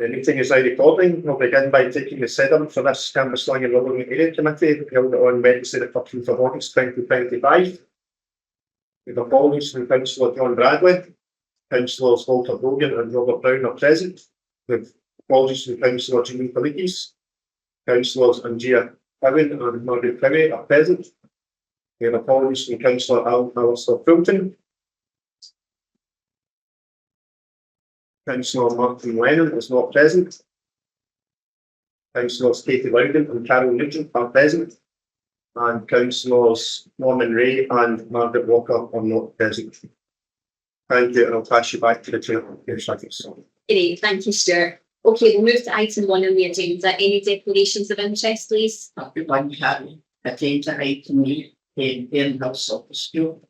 The meeting is now recording. We'll begin by taking the settlement for this Cambuslang and Rutherglen Area Committee held on Wednesday the 13th of August 2025. With apologies from Councillor John Bradley, Councillors Rutherglen and Robert Brown are present. With apologies from Councillor Jimmy Palikis, Councillors Angia Owen and Margaret Crowley are present. We have apologies from Councillor Alistair Fulton, Councillor Martin Lennon is not present. Councillors Katie Loudon and Carol Nugent are present. And Councillors Norman Ray and Margaret Walker are not present. Thank you, and I'll pass you back to the chair. Great, thank you, Stuart. Okay, we'll move to item 1 on the agenda. Any declarations of interest, please? I've got one carry. Agenda item 8 in-house office school.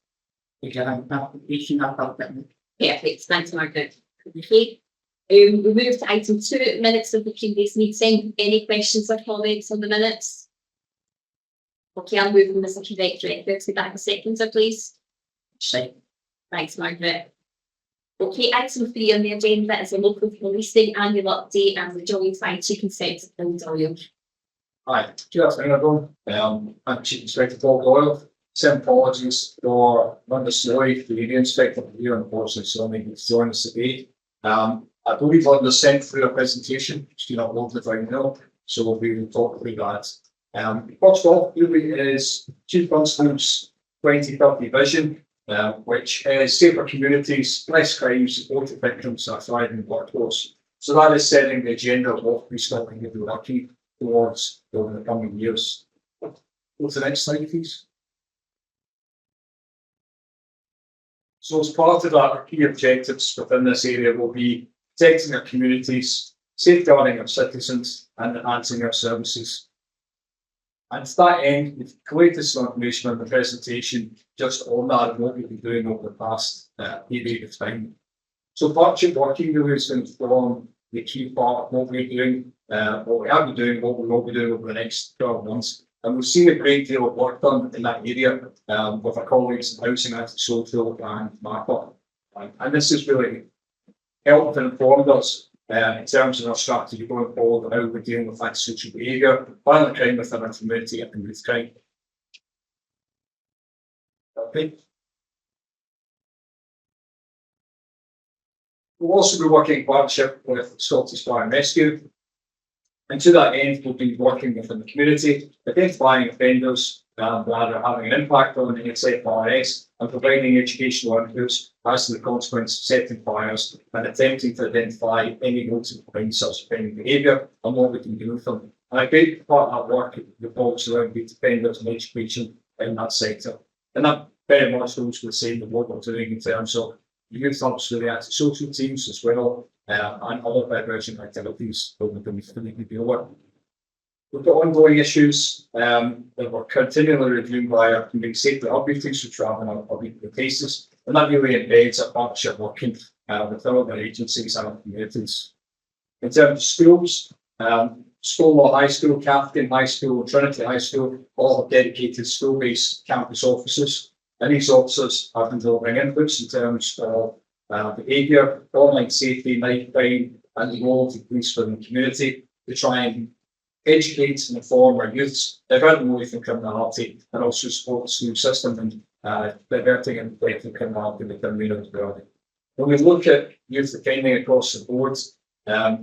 We have an application up there. Perfect, thanks, Margaret. Okay, we move to item 2, minutes of the previous meeting. Any questions or comments on the minutes? Okay, I'll move from Mr. Director to back a seconder, please. Second. Thanks, Margaret. Okay, item 3 on the agenda is a local policing annual update and we're joined by Chief Inspector Paul Doyle. Hi, good afternoon everyone. I'm Chief Inspector Paul Doyle. Send apologies for Monday Snowy, the area inspector here, unfortunately, so I'm able to join us today. I believe Linda sent through a presentation, she's not uploaded right now, so we will talk about that. First off, really is Chief Constable's 2030 vision, which is safer communities, less crime, supportive victims, and a thriving workforce. So that is setting the agenda of what we're starting to be working towards over the coming years. Go to the next slide, please. So as part of our key objectives within this area will be protecting our communities, safeguarding our citizens and enhancing our services. And to that end, we've collated some information on the presentation just on that and what we've been doing over the past period of time. So partnership working really is going to form the key part of what we're doing, what we have been doing, what we will be doing over the next 12 months. And we've seen a great deal of work done in that area with our colleagues in housing, antisocial and markup. And this has really helped and informed us in terms of our strategy going forward and how we're dealing with antisocial behaviour, violent crime within our community and youth crime. Okay. We'll also be working in partnership with Scottish Fire and Rescue. And to that end, we'll be working within the community, identifying offenders that are having an impact on the NSFRS and providing educational inputs as to the consequences of setting fires and attempting to identify any motive behind such offending behaviour and what we can do with them. And a great part of that work revolves around youth offenders and education in that sector. And that very much goes with the same of what we're doing in terms of youth helps with the antisocial teams as well. And other diversion activities that we can deal with. We've got ongoing issues that we're continually reviewing by our community safety updates, which are on a weekly basis, and that really embeds a partnership working with other agencies and our communities. In terms of schools, Stonewall High School, Catherine High School, Trinity High School, all have dedicated school-based campus officers, and these officers have been delivering inputs in terms of behaviour, online safety, night crime, and the role of the police within the community to try and educate and inform our youths, divert them away from criminality, and also support the school system and diverting and preventing criminality within the community. When we look at youth offending across the board,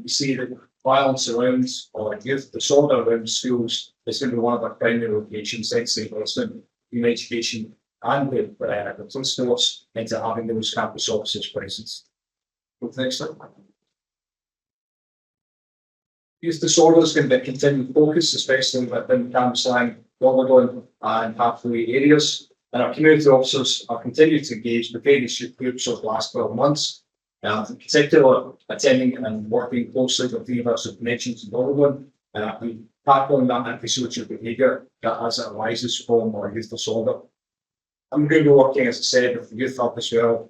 we see that violence around or youth disorder around schools is going to be one of our primary locations, thanks to investment in education and the police force into having those campus officers present. Next slide. Youth disorder is going to be a continued focus, especially within Cambuslang, Rutherglen and halfway areas. And our community officers are continuing to engage with various youth groups over the last 12 months. In particular, attending and working closely with the University of Connections in Rutherglen and tackling that antisocial behaviour that as it arises from our youth disorder. I'm going to be working, as I said, with the Youth Hub as well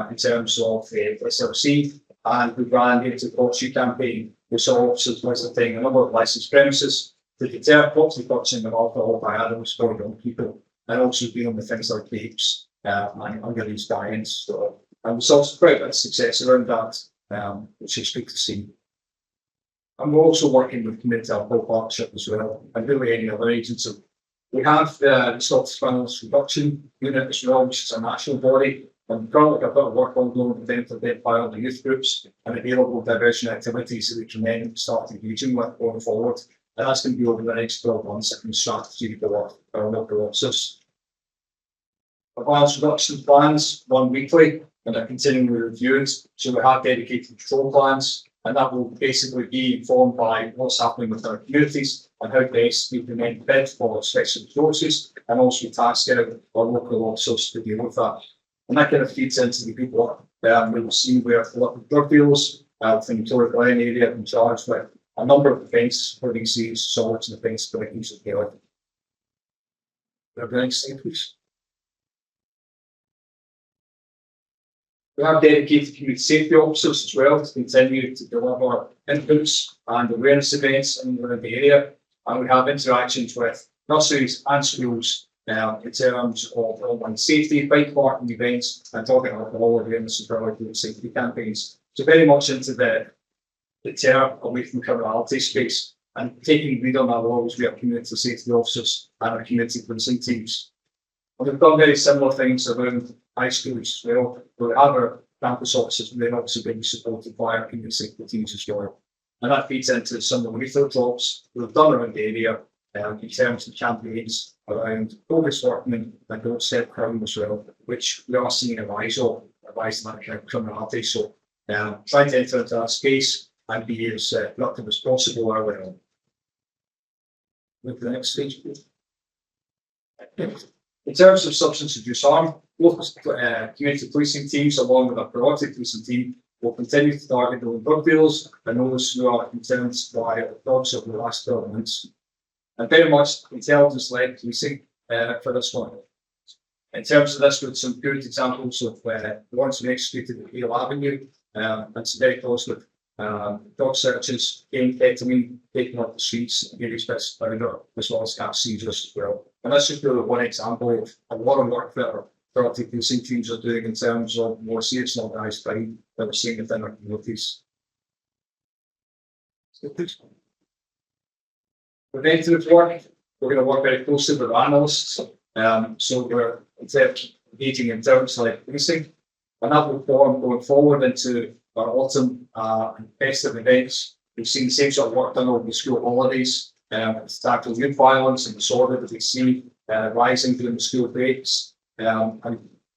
in terms of the SLC, and we ran the Anti-Proxy campaign, with some officers visiting a number of licensed premises to deter proxy purchasing of alcohol by adults for young people, and also dealing with things like vapes and underage diets. So, and there's also quite a bit of success around that, which is good to see. And we're also working with Community Alcohol Partnership as well, and really any other agency. We have the Scottish Violence Reduction Unit as well, which is a national body. And we've currently got a bit of work ongoing with them to identify all the youth groups and available diversion activities that we can then start engaging with going forward. And that's going to be over the next 12 months in strategy for our local officers. Our violence reduction plans run weekly and are continually reviewed. So we have dedicated control plans, and that will basically be informed by what's happening with our communities and how best we can then bid for special resources and also task out our local officers to deal with that. And that kind of feeds into the good work we will see where local drug dealers from the Rutherglen area in charge with a number of events, including series, solids, and events for the use of daily. Next slide, please. We have dedicated community safety officers as well to continue to deliver inputs and awareness events in the area. And we have interactions with nurseries and schools in terms of online safety, bike parking events, and talking about all awareness as well as safety campaigns. So very much into the term away from criminality space, and taking lead on that will always be our community safety officers and our community policing teams. And we've done very similar things around high schools as well, where we have our campus officers and they're obviously being supported by our community safety teams as well. And that feeds into some of the lethal drops we've done around the area in terms of campaigns around bogus workmen and doorstep crime as well, which we are seeing a rise of that kind of criminality. So trying to enter into that space and be as productive as possible early on. With the next stage, please. In terms of substance abuse harm, local community policing teams, along with our proactive policing team, will continue to target those drug dealers and those who are concerned by drugs over the last 12 months. And very much intelligence-led policing for this one. In terms of this, with some good examples of ones we executed at Hale Avenue, and some very close with dog searches, game ketamine, taking off the streets, various bits of powder, as well as cat seizures as well. And that's just really one example of a lot of work that our proactive policing teams are doing in terms of more serious and organised crime that we're seeing within our communities. Preventative work, we're going to work very closely with analysts. So we're engaging in terms like policing, and that will form going forward into our autumn and festive events. We've seen the same sort of work done over the school holidays to tackle youth violence and disorder that we see rising during the school breaks. And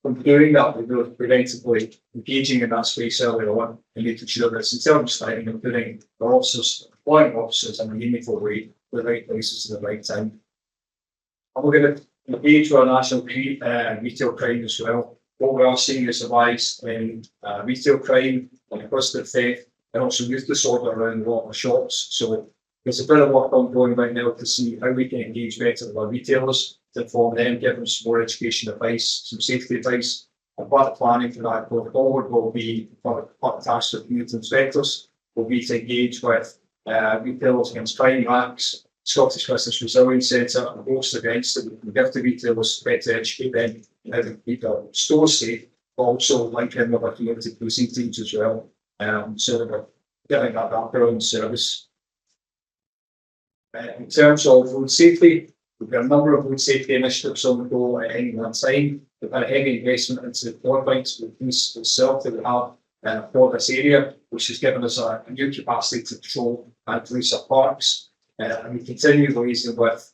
from doing that, we're preventively engaging in that space early on and making sure that it's intelligence fighting and putting our officers, deploying officers in a meaningful way to the right places at the right time. And we're going to engage with our national retail crime as well. What we are seeing is a rise in retail crime and cluster theft and also youth disorder around a lot of shops. So there's a bit of work ongoing right now to see how we can engage better with our retailers to inform them, give them some more education advice, some safety advice. And part of planning for that going forward will be, part of the task of community inspectors, will be to engage with retailers against crime acts, Scottish Business Resilience Centre, and host events that we can give to retailers to better educate them on how to keep their stores safe, but also link in with our community policing teams as well, so that we're getting that background service. In terms of road safety, we've got a number of road safety initiatives on the go at any one time. We've had a heavy investment into quad bikes with police itself that we have for this area, which has given us a new capacity to patrol and police our parks. And we continue liaising with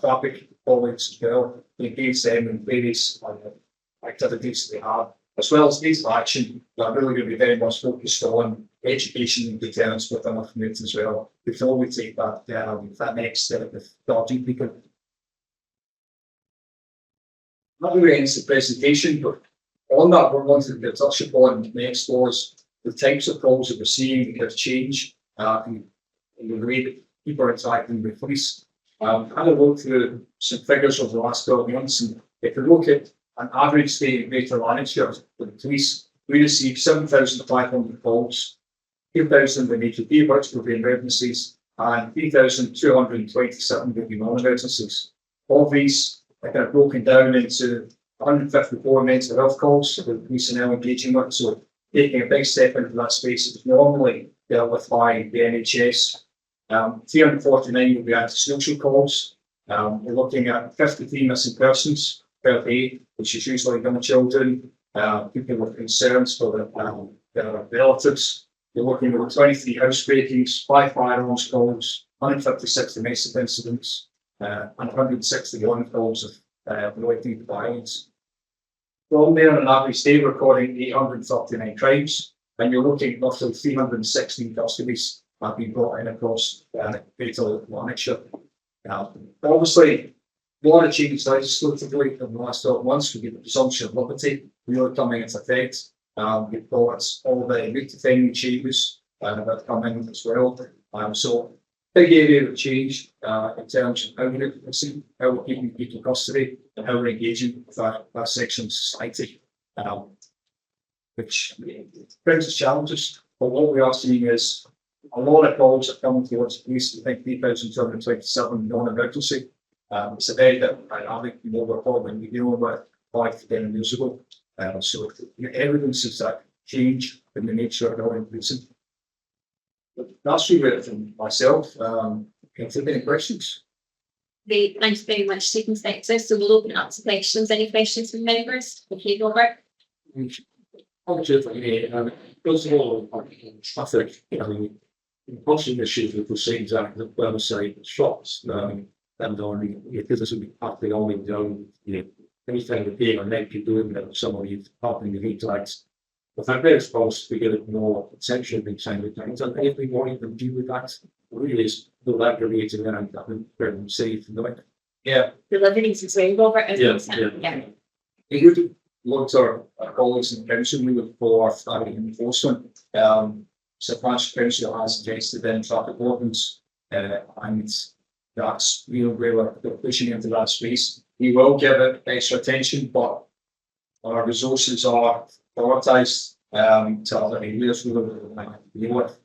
traffic colleagues as well, to engage them in various activities they have, as well as these action that are really going to be very much focused on education and deterrence within our community as well, before we take that next step with dodging people. Not really ends the presentation, but on that we're wanting to touch upon next was the types of calls that we're seeing that have changed in the way that people are interacting with police. Had a look through some figures over the last 12 months, and if you look at an average day in Greater Lanarkshire with the police, we received 7,500 calls, 2,083 virtual emergencies, and 3,227 would be non-emergencies. All these are kind of broken down into 154 mental health calls that the police are now engaging with, so taking a big step into that space that was normally dealt with by the NHS. 349 will be antisocial calls. We're looking at 53 missing persons per day, which is usually young children, people with concerns for their relatives. We're looking at 23 housebreakings, 5 firearms calls, 156 domestic incidents, and 161 calls of relating to violence. From there, on an average day, we're recording 839 crimes, and you're looking at roughly 316 custodies have been brought in across Greater Lanarkshire. Obviously, a lot of changes legislatively in the last 12 months. We get the presumption of liberty really coming into effect. We've got all the route defending changes that come in as well. So, big area of change in terms of how we're policing, how we're keeping people in custody, and how we're engaging with that section of society, which brings us challenges. But what we are seeing is a lot of calls are coming towards police. I think 3,227 non-emergency. It's a very different dynamic from what we're probably dealing with 5 to 10 years ago. So evidence is that change in the nature of our policing. That's really it from myself. If there are any questions? Great, thanks very much, Chief Inspector. So we'll open it up to questions. Any questions from members? Okay, Robert. Positively, first of all, I think, possible issues with the scenes act that were say shots, and only it doesn't be partly only down, anything that being on net doing that somebody helping the heat lights. But I'm very supposed to get more attention being saying that things and anything more you can do with that really is the aggravating and very safe and the way. Yeah. Deliveries as well, Robert. Yeah. It would look to our colleagues in the council, we would follow our family enforcement. So Branch Council has suggested then traffic wardens, and that's really where we're pushing into that space. We will give it extra attention, but our resources are prioritised to other areas we will deal with.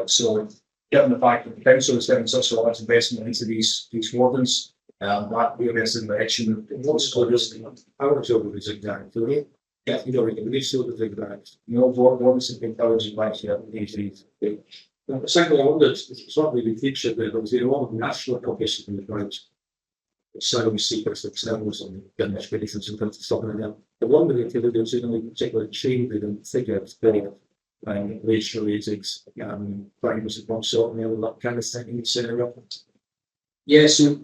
So, given the fact that the council is getting such a large investment into these wardens, that really is in the direction of What's good is our job is exactly. Yeah, we sort of think that wardens have been encouraging like these days. The second one it's not really featured there, but there's a lot of national publicity in the branch. Asylum seekers themselves and gun expeditions and things to stop them. The one that there's any particular chain they don't think it's very racial ratings, crimes of one sort and the other, that kind of thing in the scenario. Yeah, so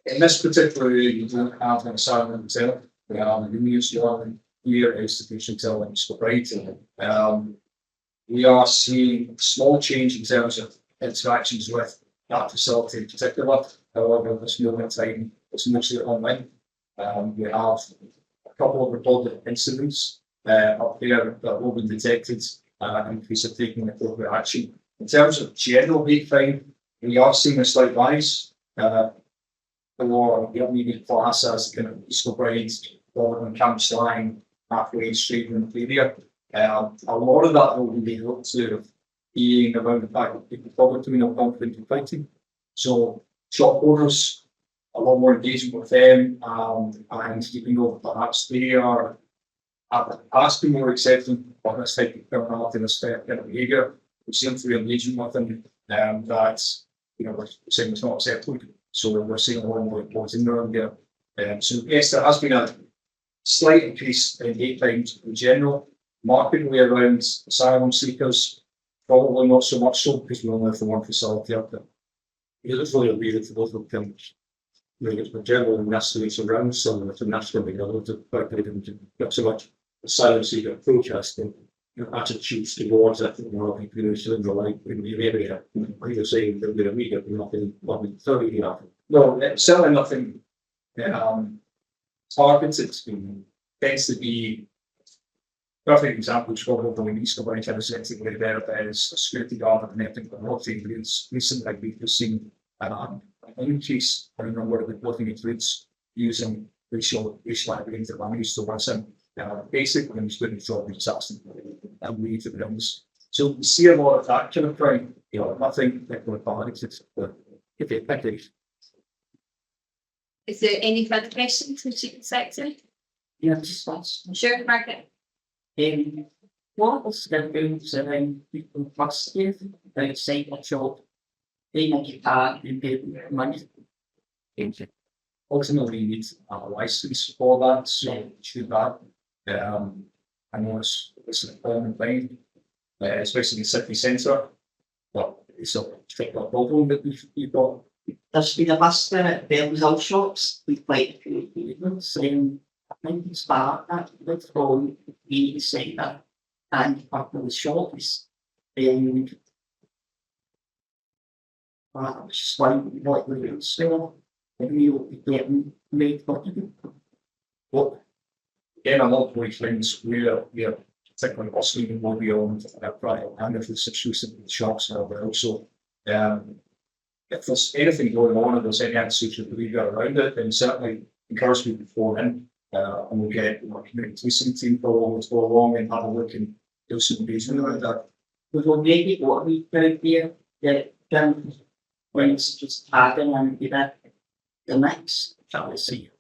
in this particular area, you don't have an asylum hotel. The news one here is the patient telling us right. We are seeing small change in terms of interactions with that facility in particular. However, this moment in time, it's mostly online. We have a couple of reported incidents up there that will be detected and police are taking appropriate action. In terms of general hate crime, we are seeing a slight rise. For the immediate class as kind of Easter Bride, Rutherglen, Cambuslang, halfway straight in the area. A lot of that will be able to being around the fact that people probably doing a conflict in fighting. So shop owners, a lot more engagement with them, and perhaps they are has been more accepting of this type of criminality, this type of behaviour. We seem to be engaging with them, that we're saying it's not acceptable. So we're seeing a lot more reporting around there. So yes, there has been a slight increase in hate crimes in general. Markedly around asylum seekers, probably not so much so because we only have the one facility up there. It's really a weird for both of them. It's the general investigations around some of the national being able to get so much asylum seeker protesting attitudes towards it, like in the area. You're saying that we're immediately nothing 30 years. No, certainly nothing targeted. Tends to be perfect example, which probably needs to be essentially there is a security guard and everything, but not recently we've seen an increase in the number of reporting includes using racial identity language to listen. Basically, I'm just going to drop these assassin and leave the rooms. So we see a lot of that kind of crime. Nothing particularly targeted, but if it affected. Is there any further questions from Chief Inspector? Yes, that's Sure, Margaret. the what was the rules around people first year outside the job? They make it hard and pay money. Ultimately, you need a license for that, so it's too bad. I know it's an important thing, especially in the city centre, but it's a particular problem that we've got. There's been a bus there at Bell's shops with quite a few people saying, I think it's bad that with from the centre and up in the shops. And I was just wondering what the rules were. And we will be getting made for you. Well, again, a lot of these things we're particularly Australian will be on private and if it's exclusive with shops and everything else. So if there's anything going on, if there's any attitude around it, then certainly encourage people to phone in and we'll get our community policing team to go along and have a look and do some engagement around that. We will make it what we put here, that when it's just adding and be that the next, shall we see.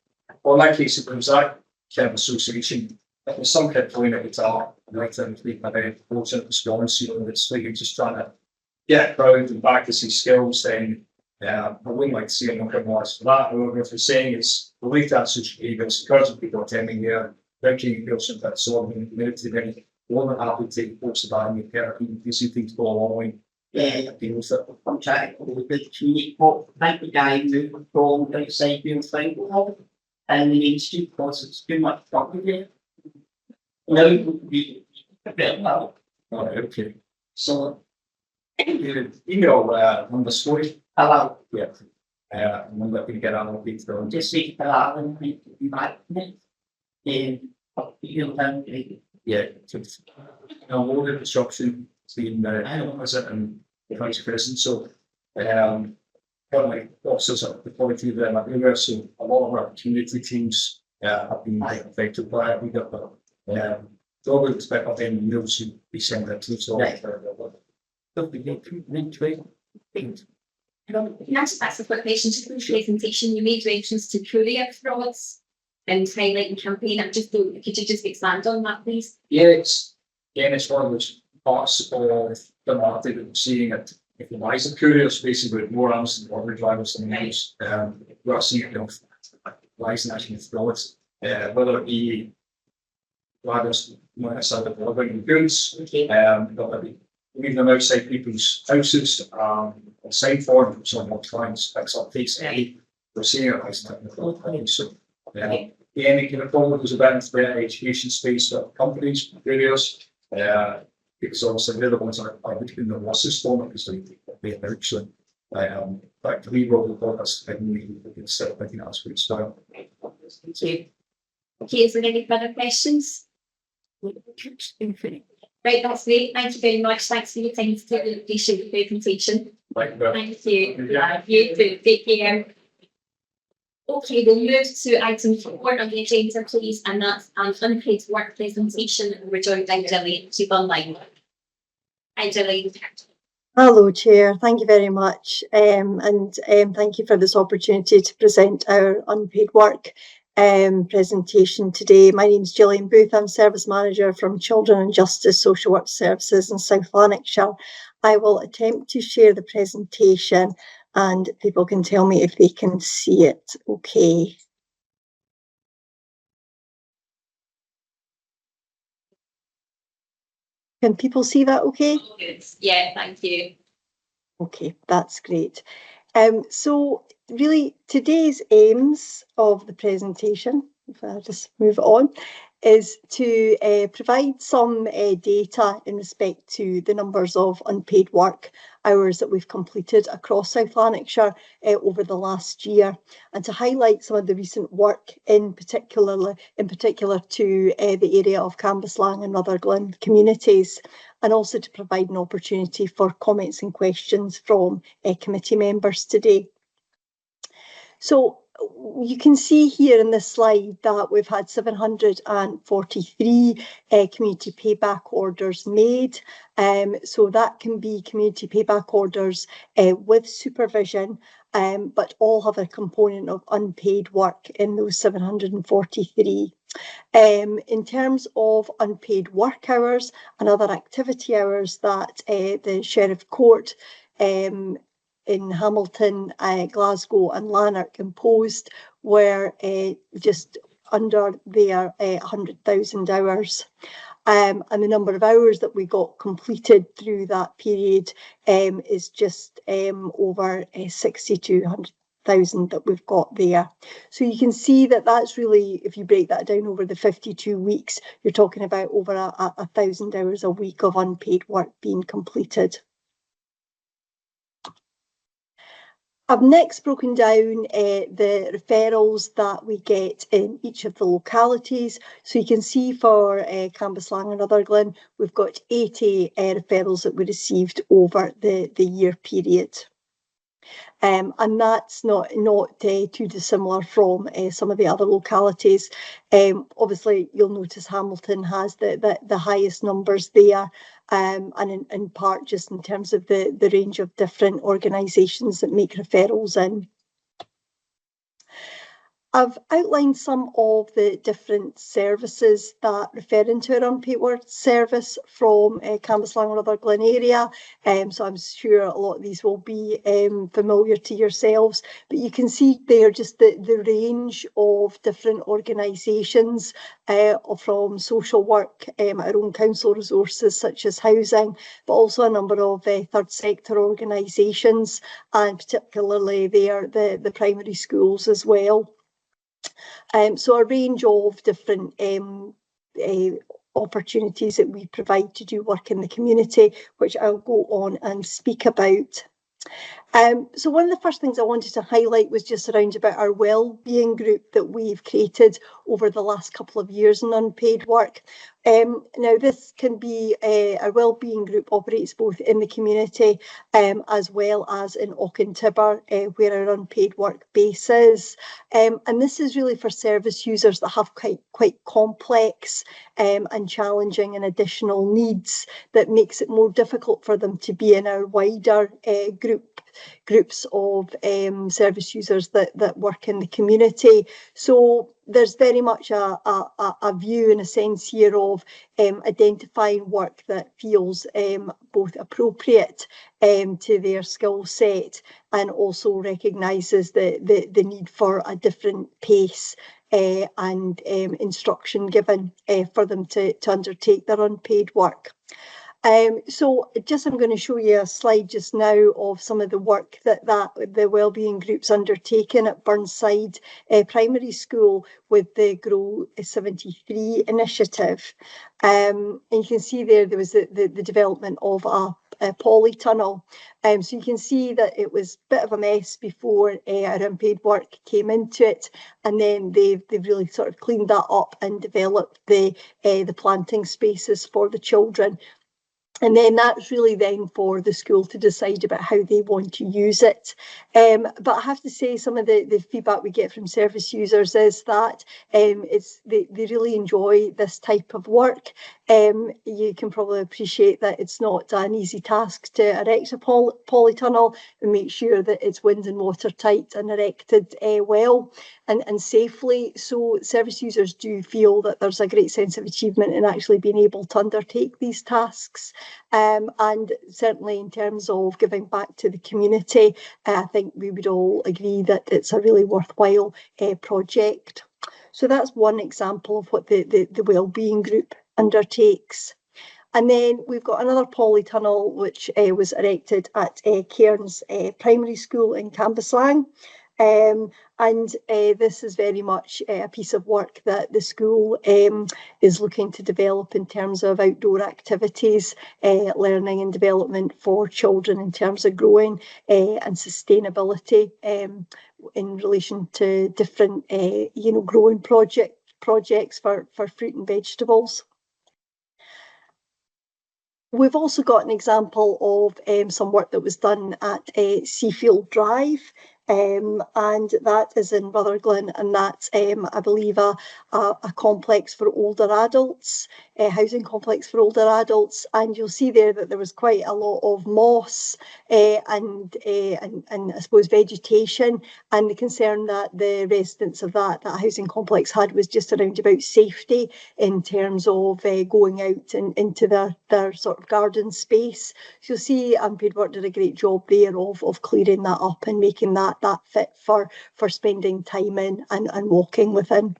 Or in that case, if it was that kind of association, if there's some kid playing a guitar, and like them speak about goes into response, it's like you're just trying to get a crowd and practice his skills, then I wouldn't like to see him come more for that. However, if you're saying it's relate that social behaviour, it's encouraging people attending here, drinking, feel some that sort of in the community, then more than happy to take folks about and care if you see things go along. Yeah, I'm trying to do a good community pop. Thank the guy who from outside doing thing and the Main Street because it's too much fun there. No, we a bit well. Oh, okay. So Email on the story. hello, Yeah. And then let me get on with it. just see the lab and be back. And you'll have Yeah. All the disruption has been opposite and vice versa. So probably officers at the quality of them everywhere. So a lot of our community teams have been affected by it. We got the so we expect of them emails to be sent out to so don't forget to eventually things. Can I just ask a quick question? Just in the presentation, you made reference to courier frauds and highlighting campaign. Could you just expand on that, please? yeah, it's one of those parts of the market that we're seeing it. If you rise in couriers, basically with more arms and delivery drivers than those, we're seeing rising actually frauds, whether it be drivers outside of delivering goods, leaving them outside people's houses, aside for them, so more clients picks up takes we're seeing it rising in the front. So again, it can fall with those events, the education space for companies, couriers, because obviously they're the ones that are between the losses for because they actually but we will report us and we can set up anything else for its style. Thank you. Okay, is there any further questions? Right, that's great. Thank you very much. Thanks for your time today. We appreciate the presentation. Like Thank you. You too. Take care. Okay, we'll move to item 4 on the agenda, please, and that's an unpaid work presentation. We're joined by Gillian. She's online. Hi, Gillian. Hello, Chair. Thank you very much. And thank you for this opportunity to present our unpaid work presentation today. My name is Gillian Booth. I'm Service Manager from Children and Justice Social Work Services in South Lanarkshire. I will attempt to share the presentation and people can tell me if they can see it. Okay. Can people see that okay? Yeah, thank you. Okay, that's great. So really today's aims of the presentation, if I just move on, is to provide some data in respect to the numbers of unpaid work hours that we've completed across South Lanarkshire over the last year, and to highlight some of the recent work in particular to the area of Cambuslang and Rutherglen communities, and also to provide an opportunity for comments and questions from committee members today. So you can see here in this slide that we've had 743 community payback orders made. So that can be community payback orders with supervision, but all have a component of unpaid work in those 743. In terms of unpaid work hours and other activity hours that the Sheriff Court in Hamilton, Glasgow and Lanark imposed were just under their 100,000 hours. And the number of hours that we got completed through that period is just over 6,200,000 that we've got there. So you can see that that's really, if you break that down over the 52 weeks, you're talking about over 1,000 hours a week of unpaid work being completed. I've next broken down the referrals that we get in each of the localities. So you can see for Cambuslang and Rutherglen, we've got 80 referrals that we received over the year period. And that's not too dissimilar from some of the other localities. Obviously, you'll notice Hamilton has the highest numbers there, and in part just in terms of the range of different organisations that make referrals in. I've outlined some of the different services that refer into our unpaid work service from Cambuslang and Rutherglen area. So I'm sure a lot of these will be familiar to yourselves, but you can see there just the range of different organisations from social work, our own council resources such as housing, but also a number of third sector organisations, and particularly there the primary schools as well. So a range of different opportunities that we provide to do work in the community, which I'll go on and speak about. So one of the first things I wanted to highlight was just around about our wellbeing group that we've created over the last couple of years in unpaid work. Now this can be our wellbeing group operates both in the community as well as in Auchentibber, where our unpaid work base is. And this is really for service users that have quite complex and challenging and additional needs that makes it more difficult for them to be in our wider groups of service users that work in the community. So there's very much a view in a sense here of identifying work that feels both appropriate to their skill set and also recognises the need for a different pace and instruction given for them to undertake their unpaid work. So just I'm going to show you a slide just now of some of the work that the wellbeing group's undertaken at Burnside Primary School with the Grow 73 initiative. And you can see there was the development of a polytunnel. So you can see that it was a bit of a mess before our unpaid work came into it, and then they've really sort of cleaned that up and developed the planting spaces for the children. And then that's really then for the school to decide about how they want to use it. But I have to say some of the feedback we get from service users is that they really enjoy this type of work. You can probably appreciate that it's not an easy task to erect a polytunnel and make sure that it's wind and watertight and erected well and safely. So service users do feel that there's a great sense of achievement in actually being able to undertake these tasks. And certainly in terms of giving back to the community, I think we would all agree that it's a really worthwhile project. So that's one example of what the wellbeing group undertakes. And then we've got another polytunnel which was erected at Cairns Primary School in Cambuslang. And this is very much a piece of work that the school is looking to develop in terms of outdoor activities, learning and development for children in terms of growing and sustainability in relation to different, growing projects for fruit and vegetables. We've also got an example of some work that was done at Seafield Drive. and that is in Rutherglen, and that's, I believe, a complex for older adults, a housing complex for older adults, and you'll see there that there was quite a lot of moss and I suppose vegetation, and the concern that the residents of that housing complex had was just around about safety in terms of going out and into their sort of garden space. So you'll see Unpaid Work did a great job there of clearing that up and making that fit for spending time in and walking within.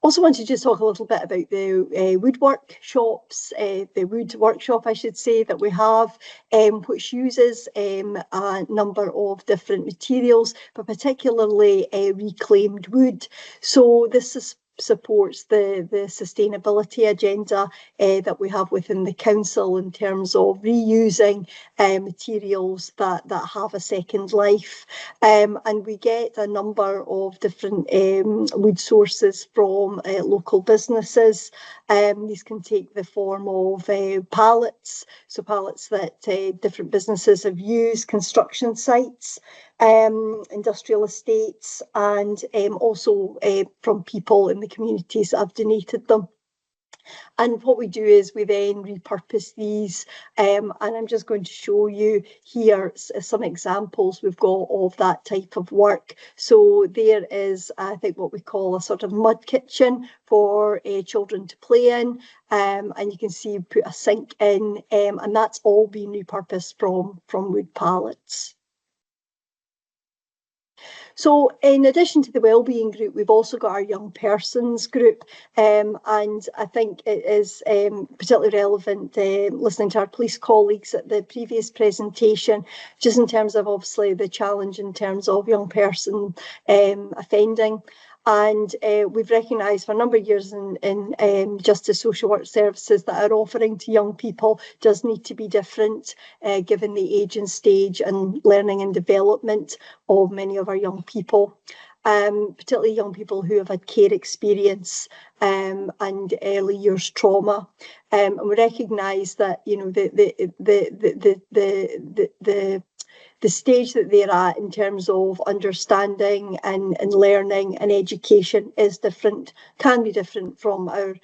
Also want to just talk a little bit about the wood workshops, the wood workshop, I should say, that we have, which uses a number of different materials, but particularly reclaimed wood. So this supports the sustainability agenda that we have within the council in terms of reusing materials that have a second life, and we get a number of different wood sources from local businesses. These can take the form of pallets, so pallets that different businesses have used, construction sites, industrial estates, and also from people in the communities that have donated them. And what we do is we then repurpose these, and I'm just going to show you here some examples we've got of that type of work. So there is, I think, what we call a sort of mud kitchen for children to play in, and you can see we put a sink in, and that's all being repurposed from wood pallets. So in addition to the wellbeing group, we've also got our young persons group, and I think it is particularly relevant listening to our police colleagues at the previous presentation, just in terms of obviously the challenge in terms of young person offending. And we've recognised for a number of years in justice social work services that our offering to young people does need to be different, given the age and stage and learning and development of many of our young people, particularly young people who have had care experience and early years trauma. And we recognise that, you know, the stage that they're at in terms of understanding and learning and education is different, can be different from our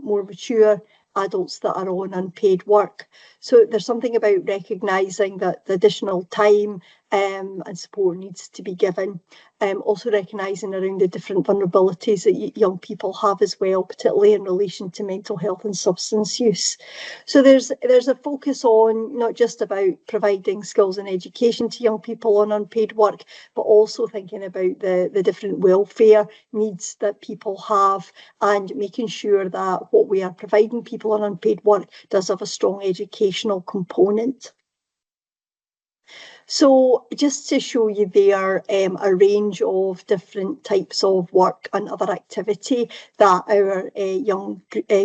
more mature adults that are on unpaid work. So there's something about recognising that the additional time and support needs to be given. Also recognising around the different vulnerabilities that young people have as well, particularly in relation to mental health and substance use. So there's a focus on not just about providing skills and education to young people on unpaid work, but also thinking about the different welfare needs that people have and making sure that what we are providing people on unpaid work does have a strong educational component. So just to show you there a range of different types of work and other activity that our young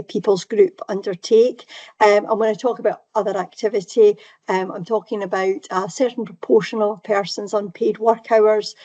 people's group undertake. And when I talk about other activity, I'm talking about a certain proportion of persons' unpaid work hours,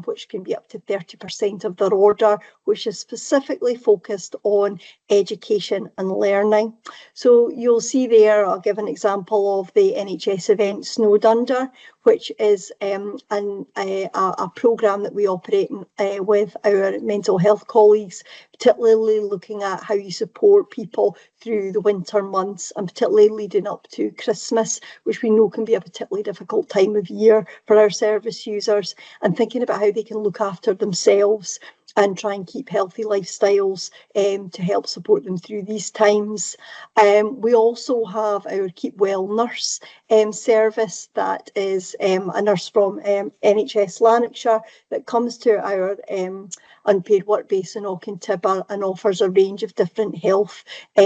which can be up to 30% of their order, which is specifically focused on education and learning. So you'll see there, I'll give an example of the NHS event Snowed Under, which is a programme that we operate with our mental health colleagues, particularly looking at how you support people through the winter months and particularly leading up to Christmas, which we know can be a particularly difficult time of year for our service users, and thinking about how they can look after themselves and try and keep healthy lifestyles to help support them through these times. We also have our Keep Well nurse service that is a nurse from NHS Lanarkshire that comes to our unpaid work base in Auckland and offers a range of different health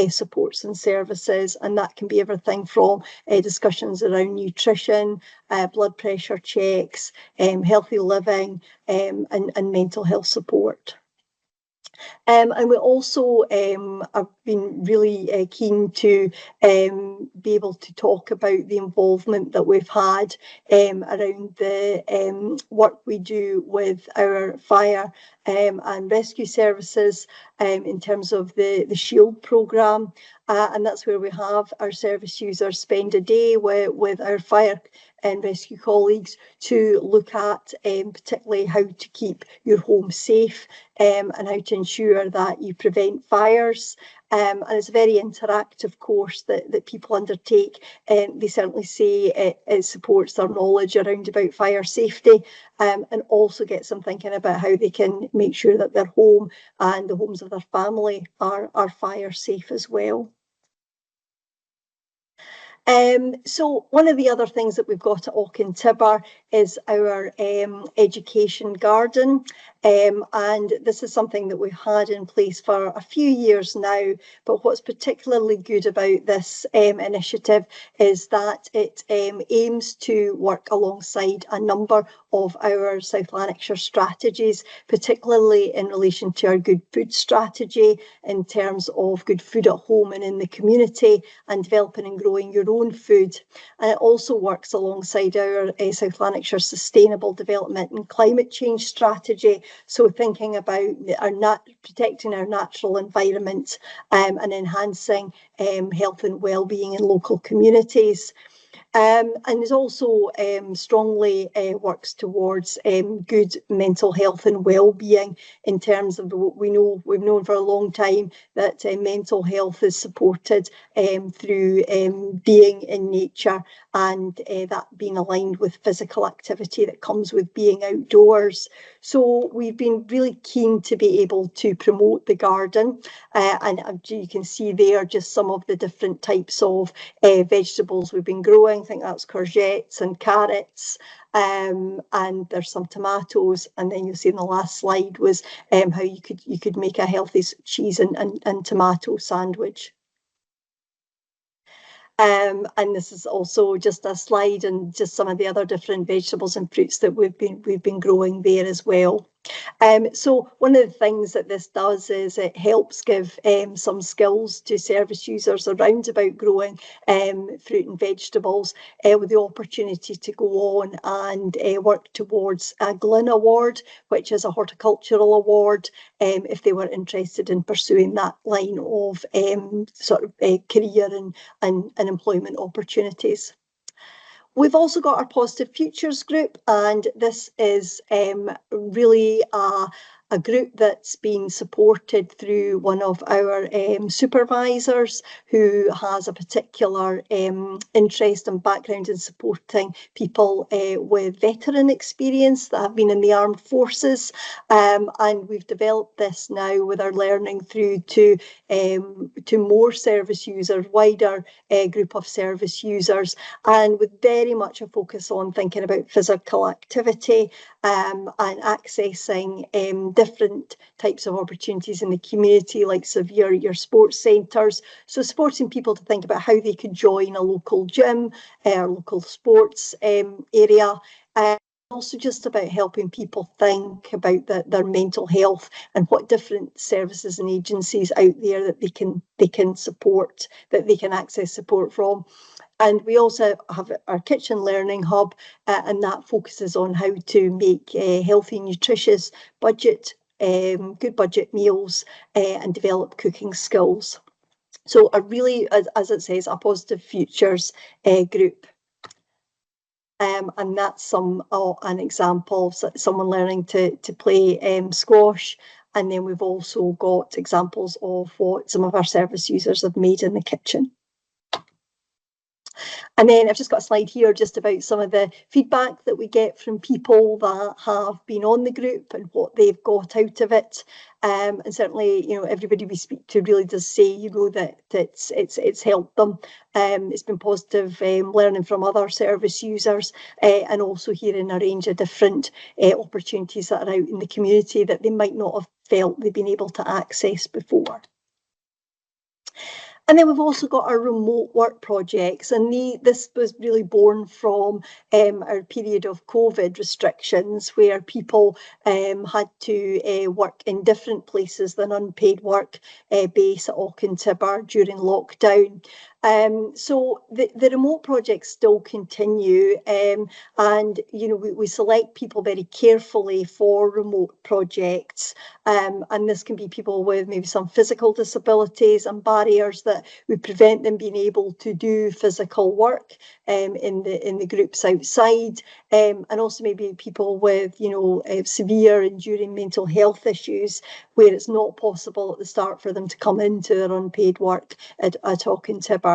supports and services, and that can be everything from discussions around nutrition, blood pressure checks, healthy living, and mental health support. And we also have been really keen to be able to talk about the involvement that we've had around the work we do with our fire and rescue services in terms of the SHIELD programme. And that's where we have our service users spend a day with our fire and rescue colleagues to look at particularly how to keep your home safe and how to ensure that you prevent fires. And it's a very interactive course that people undertake. They certainly say it supports their knowledge around about fire safety, and also gets them thinking about how they can make sure that their home and the homes of their family are fire safe as well. So one of the other things that we've got at Auchentibber is our education garden. And this is something that we've had in place for a few years now, but what's particularly good about this initiative is that it aims to work alongside a number of our South Lanarkshire strategies, particularly in relation to our good food strategy, in terms of good food at home and in the community, and developing and growing your own food. And it also works alongside our South Lanarkshire Sustainable Development and Climate Change strategy. So thinking about protecting our natural environment and enhancing health and well-being in local communities. And it also strongly works towards good mental health and well-being, in terms of what we've known for a long time, that mental health is supported through being in nature, and that being aligned with physical activity that comes with being outdoors. So we've been really keen to be able to promote the garden, and you can see there just some of the different types of vegetables we've been growing. I think that's courgettes and carrots, and there's some tomatoes, and then you'll see in the last slide was how you could make a healthy cheese and tomato sandwich. And this is also just a slide and just some of the other different vegetables and fruits that we've been growing there as well. So one of the things that this does is it helps give some skills to service users around about growing fruit and vegetables, with the opportunity to go on and work towards a Glyn Award, which is a horticultural award, if they were interested in pursuing that line of sort of career and employment opportunities. We've also got our Positive Futures group, and this is really a group that's been supported through one of our supervisors, who has a particular interest and background in supporting people with veteran experience that have been in the armed forces. And we've developed this now with our learning through to more service users, wider group of service users, and with very much a focus on thinking about physical activity and accessing different types of opportunities in the community, like your sports centres. So supporting people to think about how they could join a local gym, or local sports area. Also just about helping people think about their mental health and what different services and agencies out there that they can support, that they can access support from. And we also have our kitchen learning hub, and that focuses on how to make healthy, nutritious, good budget meals, and develop cooking skills. So a really, as it says, a Positive Futures group. And that's an example of someone learning to play squash. And then we've also got examples of what some of our service users have made in the kitchen. And then I've just got a slide here just about some of the feedback that we get from people that have been on the group and what they've got out of it. And certainly, everybody we speak to really does say, that it's helped them. It's been positive learning from other service users, and also hearing a range of different opportunities that are out in the community that they might not have felt they've been able to access before. And then we've also got our remote work projects, and this was really born from our period of COVID restrictions, where people had to work in different places than unpaid work base at Auchentibber during lockdown. So the remote projects still continue, and we select people very carefully for remote projects, and this can be people with maybe some physical disabilities and barriers that would prevent them being able to do physical work in the groups outside, and also maybe people with severe enduring mental health issues where it's not possible at the start for them to come into their unpaid work at Auchentibber.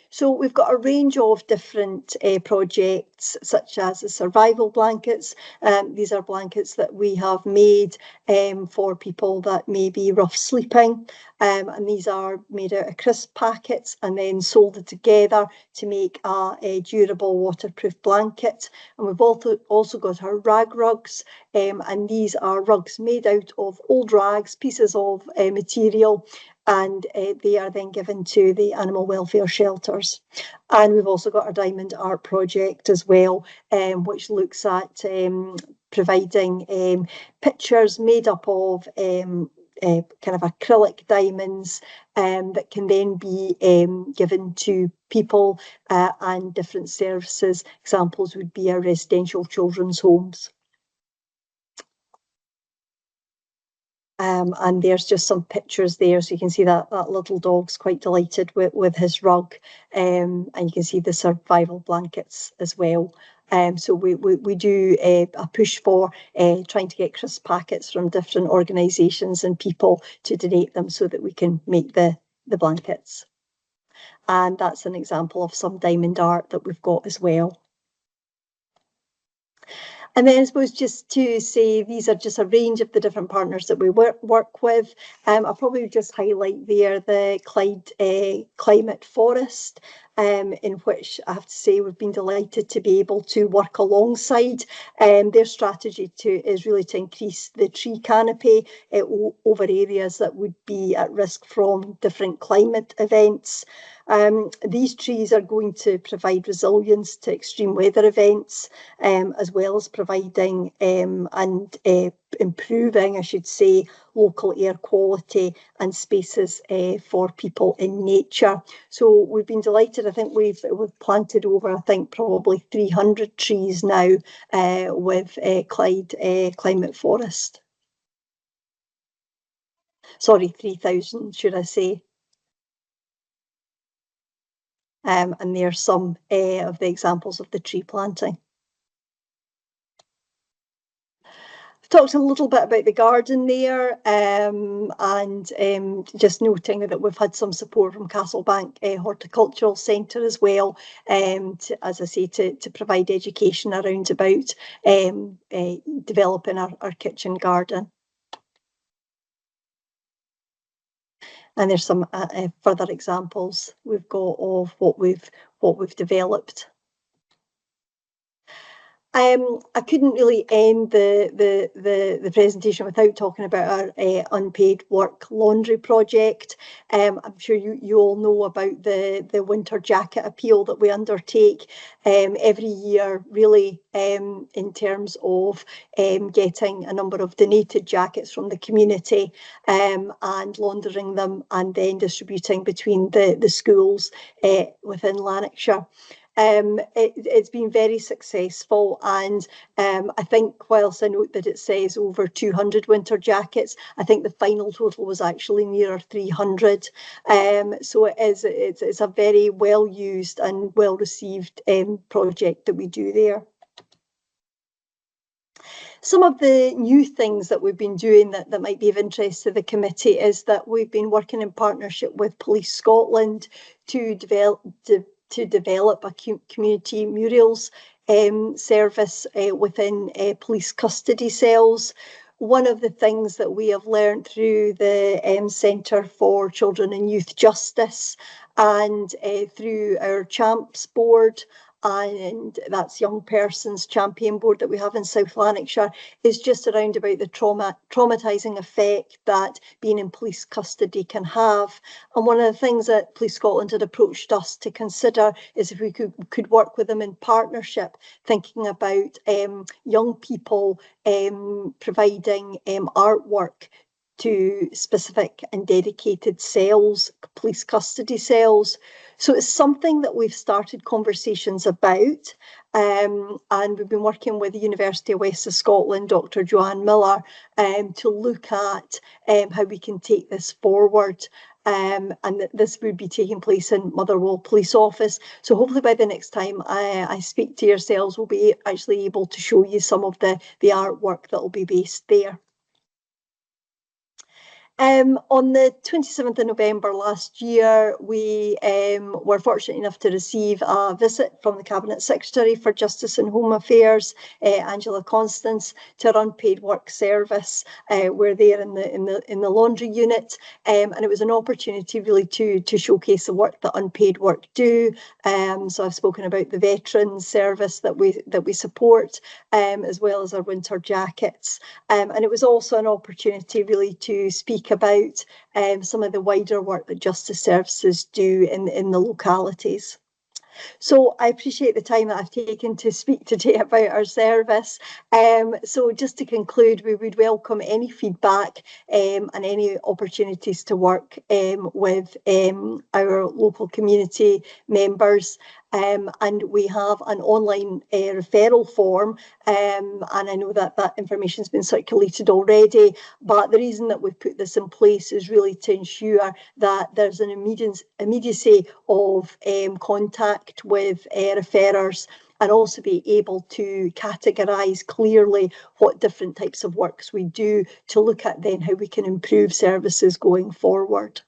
So we've got a range of different projects, such as the survival blankets. These are blankets that we have made for people that may be rough sleeping, and these are made out of crisp packets and then soldered together to make a durable waterproof blanket. And we've also got our rag rugs, and these are rugs made out of old rags, pieces of material, and they are then given to the animal welfare shelters. And we've also got our Diamond Art project as well, which looks at providing pictures made up of kind of acrylic diamonds that can then be given to people and different services. Examples would be our residential children's homes. And there's just some pictures there, so you can see that little dog's quite delighted with his rug, and you can see the survival blankets as well. So we do a push for trying to get crisp packets from different organisations and people to donate them so that we can make the blankets. And that's an example of some diamond art that we've got as well. And then I suppose just to say these are just a range of the different partners that we work with. I'll probably just highlight there the Clyde Climate Forest, in which I have to say we've been delighted to be able to work alongside. Their strategy is really to increase the tree canopy over areas that would be at risk from different climate events. These trees are going to provide resilience to extreme weather events, as well as providing and improving, I should say, local air quality and spaces for people in nature. So we've been delighted. I think we've planted over, I think, probably 300 trees now with Clyde Climate Forest. Sorry, 3,000, should I say. And there's some of the examples of the tree planting. I've talked a little bit about the garden there, and just noting that we've had some support from Castlebank Horticultural Centre as well, as I say, to provide education around about developing our kitchen garden. And there's some further examples we've got of what we've developed. I couldn't really end the presentation without talking about our unpaid work laundry project. I'm sure you all know about the winter jacket appeal that we undertake every year, really, in terms of getting a number of donated jackets from the community and laundering them and then distributing between the schools within Lanarkshire. It's been very successful, and I think whilst I note that it says over 200 winter jackets, I think the final total was actually nearer 300. So it's a very well used and well received project that we do there. Some of the new things that we've been doing that might be of interest to the committee is that we've been working in partnership with Police Scotland to develop a community murals service within police custody cells. One of the things that we have learned through the Centre for Children and Youth Justice and through our CHAMPS board, and that's Young Persons Champion Board that we have in South Lanarkshire, is just around about the traumatising effect that being in police custody can have. And one of the things that Police Scotland had approached us to consider is if we could work with them in partnership, thinking about young people providing artwork to specific and dedicated cells, police custody cells. So it's something that we've started conversations about, and we've been working with the University of West of Scotland, Dr. Joanne Miller, to look at how we can take this forward. And that this would be taking place in Motherwell Police Office. So hopefully by the next time I speak to yourselves, we'll be actually able to show you some of the artwork that will be based there. On the 27th of November last year, we were fortunate enough to receive a visit from the Cabinet Secretary for Justice and Home Affairs, Angela Constance, to our unpaid work service. We're there in the laundry unit, and it was an opportunity really to showcase the work that unpaid work do. So I've spoken about the veterans service that we support, as well as our winter jackets. And it was also an opportunity really to speak about some of the wider work that justice services do in the localities. So I appreciate the time that I've taken to speak today about our service. So just to conclude, we would welcome any feedback and any opportunities to work with our local community members. And we have an online referral form, and I know that information has been circulated already, but the reason that we've put this in place is really to ensure that there's an immediacy of contact with referrers, and also be able to categorise clearly what different types of works we do, to look at then how we can improve services going forward.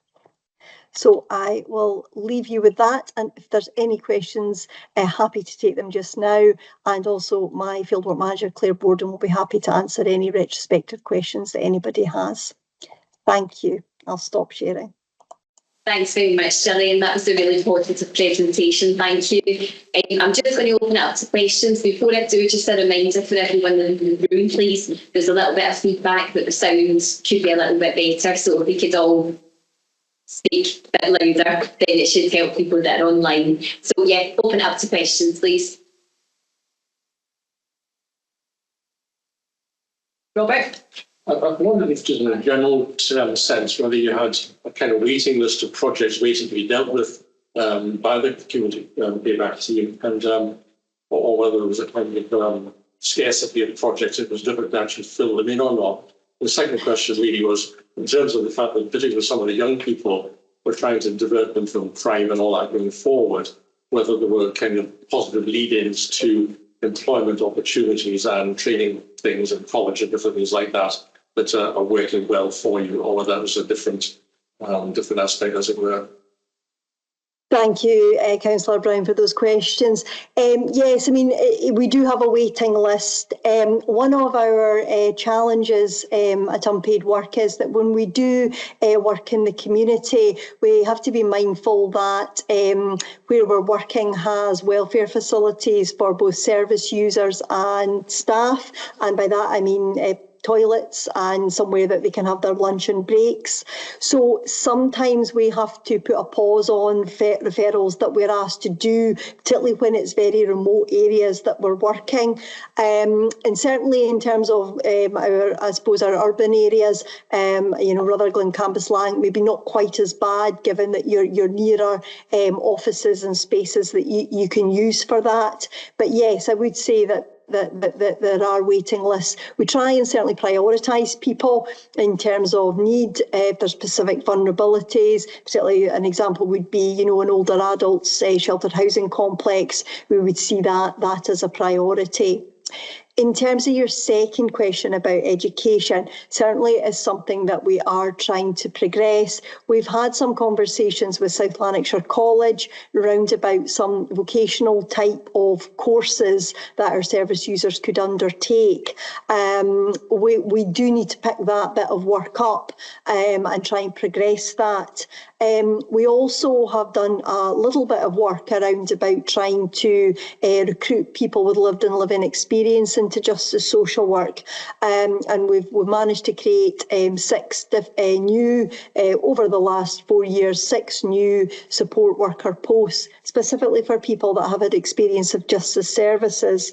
So I will leave you with that, and if there's any questions, happy to take them just now, and also my fieldwork manager Claire Borden will be happy to answer any retrospective questions that anybody has. Thank you. I'll stop sharing. Thanks very much, Gillian. That was a really important presentation. Thank you. I'm just going to open it up to questions. Before I do, just a reminder for everyone in the room, please. There's a little bit of feedback that the sound could be a little bit better, so if we could all speak a bit louder, then it should help people that are online. So yeah, open it up to questions, please. Robert? I wondered if, just in a general sense, whether you had a kind of waiting list of projects waiting to be dealt with by the community payback team, and or whether there was a kind of scarcity of projects it was difficult to actually fill them in or not. The second question really was, in terms of the fact that particularly some of the young people were trying to divert them from crime and all that going forward, whether there were kind of positive lead-ins to employment opportunities and training things and college and different things like that are working well for you, or whether that was a different aspect, as it were. Thank you, Councillor Brown, for those questions. Yes, I mean, we do have a waiting list. One of our challenges at unpaid work is that when we do work in the community, we have to be mindful that where we're working has welfare facilities for both service users and staff, and by that I mean toilets and somewhere that they can have their lunch and breaks. So sometimes we have to put a pause on referrals that we're asked to do, particularly when it's very remote areas that we're working. And certainly in terms of our urban areas, Rutherglen, Cambuslang, maybe not quite as bad, given that you're nearer offices and spaces that you can use for that. But yes, I would say that there are waiting lists. We try and certainly prioritise people in terms of need. If there's specific vulnerabilities, particularly an example would be, an older adults sheltered housing complex, we would see that as a priority. In terms of your second question about education, certainly is something that we are trying to progress. We've had some conversations with South Lanarkshire College around about some vocational type of courses that our service users could undertake. We do need to pick that bit of work up and try and progress that. We also have done a little bit of work around about trying to recruit people with lived and living experience into justice social work, and we've managed to create six new over the last 4 years, 6 new support worker posts specifically for people that have had experience of justice services.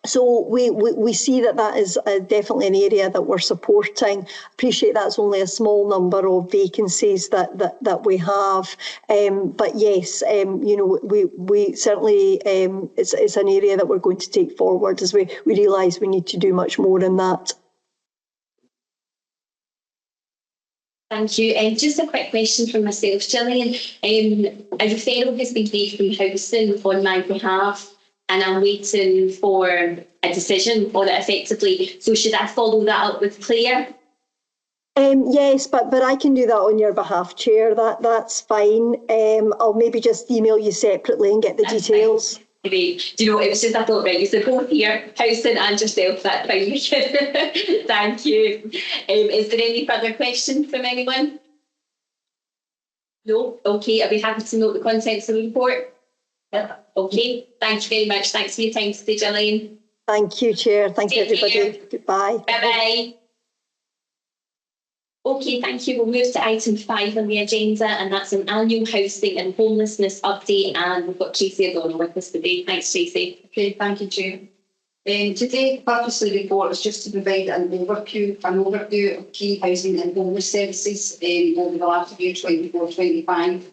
So we see that is definitely an area that we're supporting. Appreciate that's only a small number of vacancies that we have, but yes, we certainly it's an area that we're going to take forward as we realise we need to do much more in that. Thank you. Just a quick question from myself, Gillian. A referral has been made from housing on my behalf, and I'm waiting for a decision on it effectively. So should I follow that up with Claire? Yes, but I can do that on your behalf, Chair. That's fine. I'll maybe just email you separately and get the details. Fine. Great. Do you know, it was just I thought, right, you're both here, housing and yourself, that's fine. Thank you. Is there any further questions from anyone? No? Okay, are we happy to note the contents of the report? Yeah. Okay, thank you very much. Thanks for your time today, Gillian. Thank you, Chair. Thank you, everybody. Care. Goodbye. Bye-bye. Okay, thank you. We'll move to item 5 on the agenda, and that's an annual housing and homelessness update. And we've got Tracy O'Donnell with us today. Thanks, Tracy. Okay, thank you, Chair. Today, the purpose of the report is just to provide an overview of key housing and homeless services over the last year, 24-25.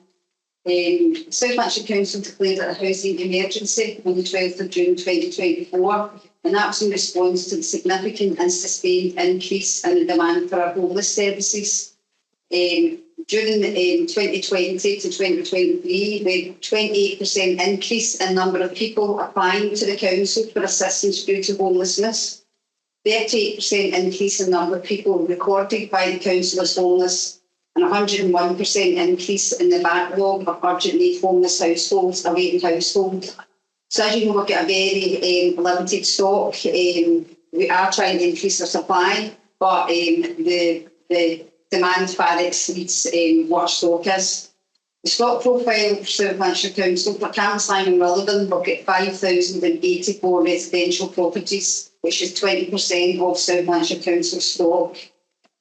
South Lanarkshire Council declared a housing emergency on the 12th of June 2024, and that was in response to the significant and sustained increase in the demand for our homeless services. During 2020 to 2023, we had 28% increase in number of people applying to the council for assistance due to homelessness, 38% increase in number of people recorded by the council as homeless, and 101% increase in the backlog of urgent need homeless households awaiting household. So as you know, we've got a very limited stock. We are trying to increase our supply, but the demand far exceeds what our stock is. The stock profile for South Lanarkshire Council for Cambuslang and Rutherglen, we've got 5,084 residential properties, which is 20% of South Lanarkshire Council stock.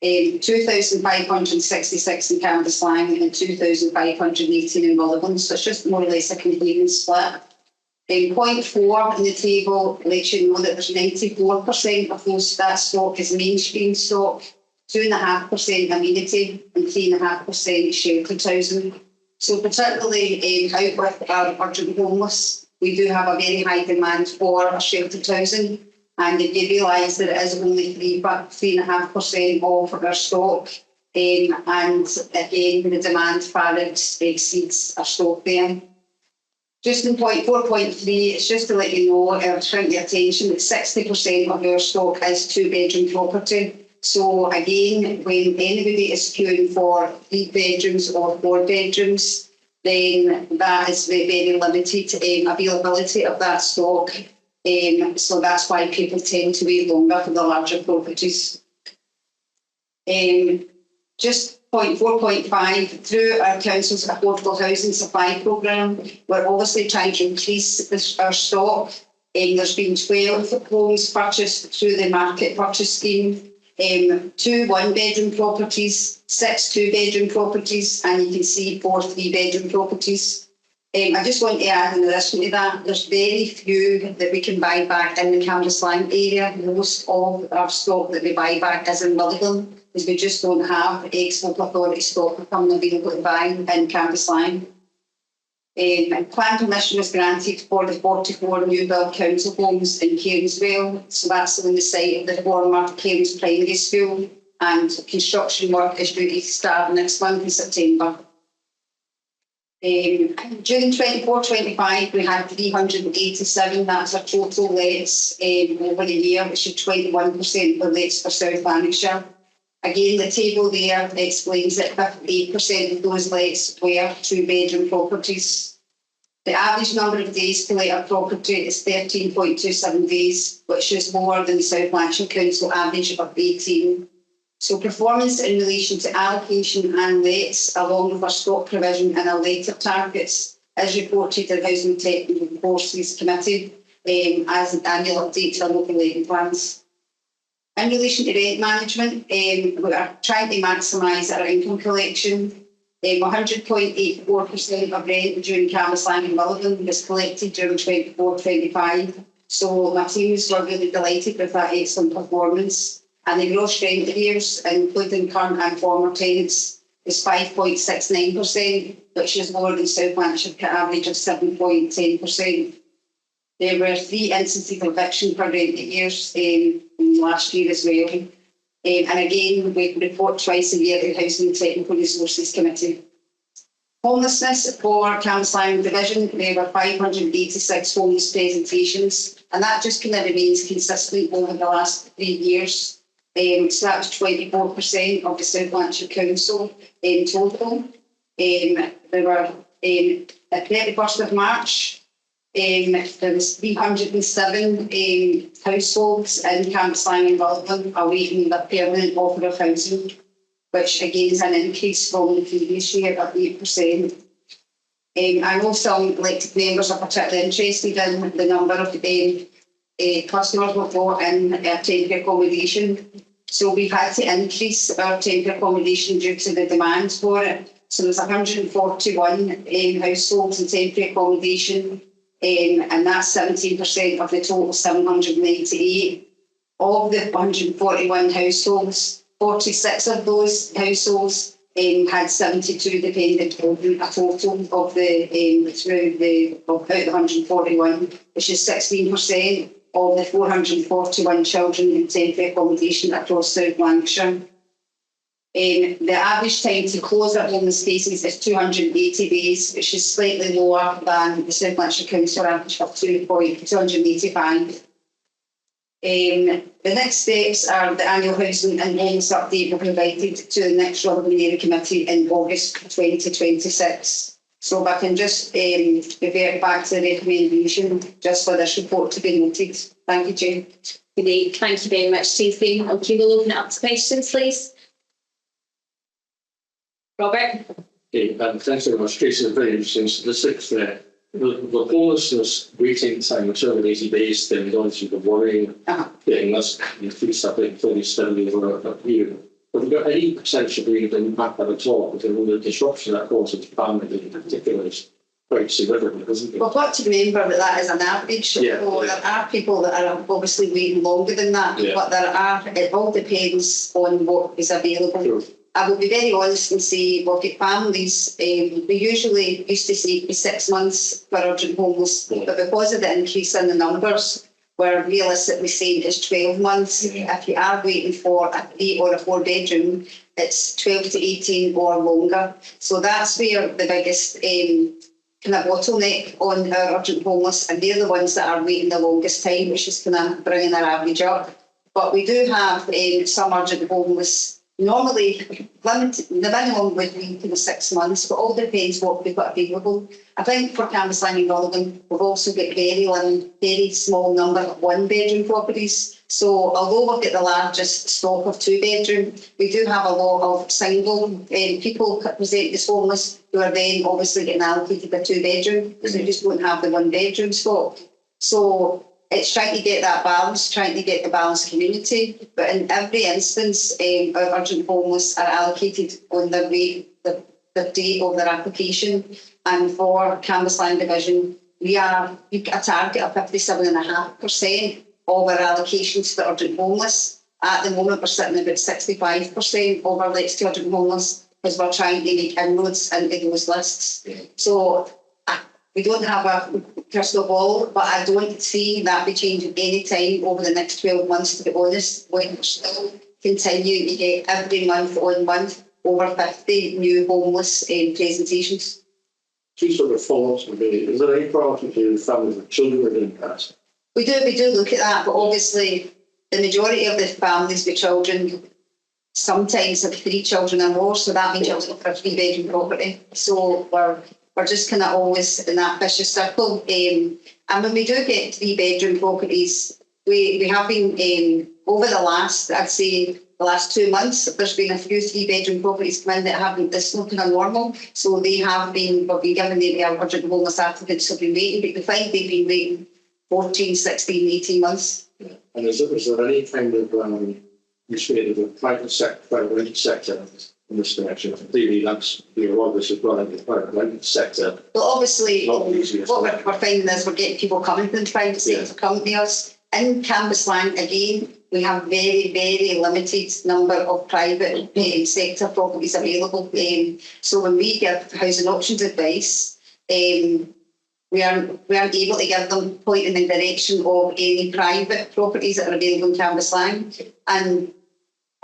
2,566 in Cambuslang and 2,518 in Rutherglen, so it's just more or less a convenient split. Point 4 in the table lets you know that there's 94% of that stock is mainstream stock, 2.5% amenity and 3.5% sheltered housing. So particularly out with our urgent homeless, we do have a very high demand for our sheltered housing. And if you realise that it is only 3.5% of our stock, and again the demand far exceeds our stock there. Just in point 4.3, it's just to let you know, bring your attention that 60% of our stock is 2-bedroom property. So again, when anybody is queuing for 3 bedrooms or 4 bedrooms, then that is very limited availability of that stock. So that's why people tend to wait longer for the larger properties. Just point 4.5, through our council's affordable housing supply programme, we're obviously trying to increase our stock. There's been 12 homes purchased through the market purchase scheme, 2 1-bedroom properties, 6 2-bedroom properties, and you can see 4 3-bedroom properties. I just want to add in addition to that, there's very few that we can buy back in the Cambuslang area. Most of our stock that we buy back is in Rutherglen, because we just don't have ex-local authority stock becoming available to buy in Cambuslang. Plan permission was granted for the 44 new build council homes in Cambuslang, so that's on the site of the former Cambus Primary School, and construction work is due to start next month in September. During 24-25, we had 387, that's our total lets over the year, which is 21% of lets for South Lanarkshire. Again, the table there explains that 58% of those lets were 2-bedroom properties. The average number of days to let a property is 13.27 days, which is more than the South Lanarkshire Council average of 18. So performance in relation to allocation and lets, along with our stock provision and our later targets, is reported to the Housing and Technical Resources Committee as an annual update to our local letting plans. In relation to rent management, we are trying to maximise our income collection. 100.84% of rent during Cambuslang and Rutherglen was collected during 24-25. So my teams were really delighted with that excellent performance. And the gross rent arrears, including current and former tenants, is 5.69%, which is lower than South Lancashire average of 7.10%. There were 3 instances of eviction per rent arrears last year as well. And again, we report twice a year to the Housing and Technical Resources Committee. Homelessness for Cambuslang Division, there were 586 homeless presentations, and that just kind of remains consistent over the last 3 years. So that was 24% of the South Lancashire Council in total. There were, at 31st of March, there was 307 households in Cambuslang and Rutherglen awaiting the permanent offer of housing, which again is an increase from the previous year of 8%. I know some elected members are particularly interested in the number of customers we've got in temporary accommodation. So we've had to increase our temporary accommodation due to the demand for it. So there's 141 households in temporary accommodation, and that's 17% of the total 798. Of the 141 households, 46 of those households had 72 dependent children, a total of the about the 141, which is 16% of the 441 children in temporary accommodation across South Lancashire. The average time to close our homeless spaces is 280 days, which is slightly lower than the South Lancashire Council average of 285. The next steps are the annual housing and homeless update will be provided to the next Rutherglen Area Committee in August 2026. So if I can just revert back to the recommendation just for this report to be noted. Thank you, Jane. Great, thank you very much, Stacey. Okay, we'll open it up to questions, please. Robert? Okay, thanks very much, Tracy. Very interesting statistics there. The homelessness waiting time of 280 days, then going through the worrying, getting this increased, I think, fairly steadily over a period. Have you got any potential negative impact at all? Because the disruption that causes families in particular is quite significant, isn't it? We've got to remember that is an average. Yeah, so there are people that are obviously waiting longer than that, but it all depends on what is available. Sure. I will be very honest and say, well, for families, we usually used to say 6 months for urgent homeless, but because of the increase in the numbers, we're realistically saying it's 12 months. If you are waiting for a 3 or a 4 bedroom, it's 12 to 18 or longer. So that's where the biggest kind of bottleneck on our urgent homeless, and they're the ones that are waiting the longest time, which is kind of bringing our average up. But we do have some urgent homeless. Normally, the minimum would be 6 months, but all depends what we've got available. I think for Cambuslang and Rutherglen, we've also got very small number of 1-bedroom properties. So although we've got the largest stock of 2-bedroom, we do have a lot of single people presented as homeless who are then obviously getting allocated a 2-bedroom because we just don't have the 1-bedroom stock. So it's trying to get that balance, trying to get the balanced community. But in every instance, our urgent homeless are allocated on the date of their application. And for Cambuslang Division, we've got a target of 57.5% of our allocations to urgent homeless. At the moment, we're sitting about 65% of our lists to urgent homeless because we're trying to make inroads into those lists. So we don't have a crystal ball, but I don't see that be changing any time over the next 12 months, to be honest. We're still continuing to get every month on month over 50 new homeless presentations. Two sort of follow-ups would be, is there any problem to families with children within that? We do look at that, but obviously the majority of the families with children sometimes have 3 children or more, so that means you're looking for a 3-bedroom property. So we're just kind of always in that vicious circle. And when we do get 3-bedroom properties, we have been, over the last, I'd say, the last 2 months, there's been a few 3-bedroom properties come in that haven't, this looking normal. So they have been, we've been given the urgent homeless applicants have been waiting, but we find they've been waiting 14, 16, 18 months. And is there any kind of, you say the private sector, private sector, in this direction. Clearly, that's, you know, what this is well in the private sector. But obviously, Not the easiest. what we're finding is we're getting people coming from the private sector, coming to us. In Cambuslang, again, we have very, very limited number of private sector properties available. So when we give housing options advice, we aren't able to give them point in the direction of any private properties that are available in Cambuslang. And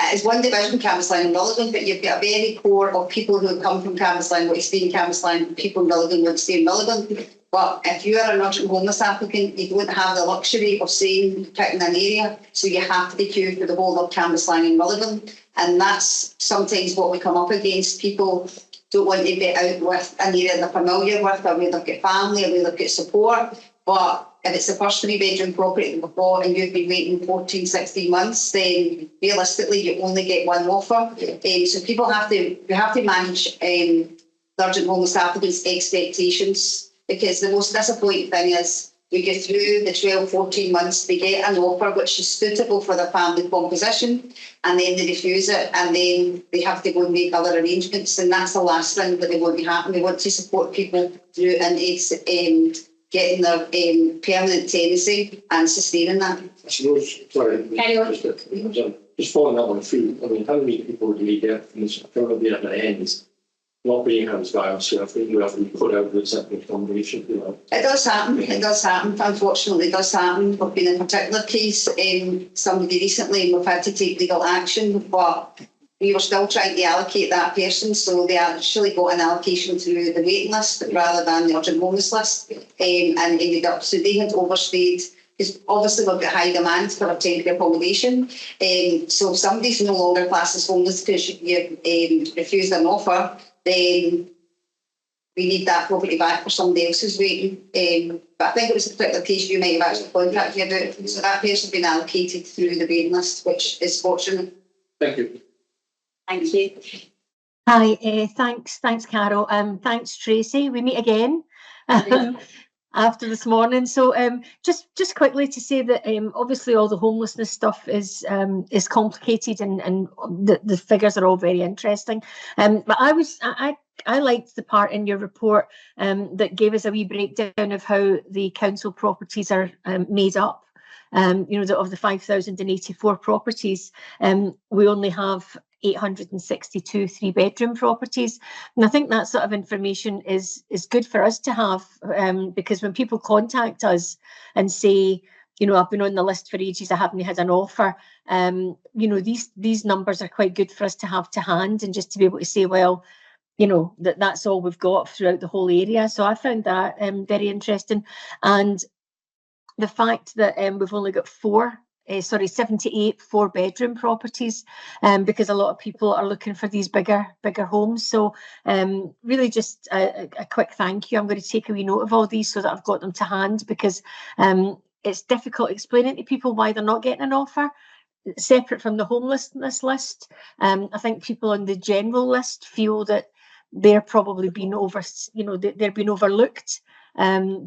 it's one division, Cambuslang and Rutherglen, but you've got a very core of people who come from Cambuslang, want to stay in Cambuslang, people in Rutherglen want to stay in Rutherglen. But if you are an urgent homeless applicant, you don't have the luxury of saying, picking an area, so you have to queue for the whole of Cambuslang and Rutherglen. And that's sometimes what we come up against. People don't want to be out with an area they're familiar with, or where they've got family, or where they've got support. But if it's the first 3-bedroom property that we've bought and you've been waiting 14, 16 months, then realistically you only get one offer. So people have to manage the urgent homeless applicants' expectations, because the most disappointing thing is we go through the 12, 14 months, they get an offer which is suitable for their family composition, and then they refuse it, and then they have to go and make other arrangements, and that's the last thing that they want to happen. We want to support people through and getting their permanent tenancy and sustaining that. I suppose, sorry, Carry on. just following up on food, I mean, how many people do we get from this probably at the end not being housed by us? So I think we have to put out the separate accommodation, you know. It does happen, unfortunately it does happen. We've been in a particular case, somebody recently, and we've had to take legal action, but we were still trying to allocate that person, so they actually got an allocation through the waiting list rather than the urgent homeless list, and ended up, so they had overstayed, because obviously we've got high demand for a temporary accommodation. So if somebody's no longer classed as homeless because you refused an offer, then we need that property back for somebody else who's waiting. But I think it was a particular case you might have actually contacted me about, so that person's been allocated through the waiting list, which is fortunate. Thank you. Thank you. Hi, thanks, Carol. Thanks, Tracy. We meet again after this morning. So, just quickly to say that obviously all the homelessness stuff is complicated, and the figures are all very interesting. But I liked the part in your report that gave us a wee breakdown of how the council properties are made up. You know, of the 5,084 properties, we only have 862 3-bedroom properties, and I think that sort of information is good for us to have, because when people contact us and say, you know, I've been on the list for ages, I haven't had an offer, you know, these numbers are quite good for us to have to hand, and just to be able to say, well, you know, that's all we've got throughout the whole area. So I found that very interesting, and the fact that we've only got 78 4-bedroom properties, because a lot of people are looking for these bigger homes. So really just a quick thank you. I'm going to take a wee note of all these so that I've got them to hand, because it's difficult explaining to people why they're not getting an offer separate from the homelessness list. I think people on the general list feel that they're probably being they're being overlooked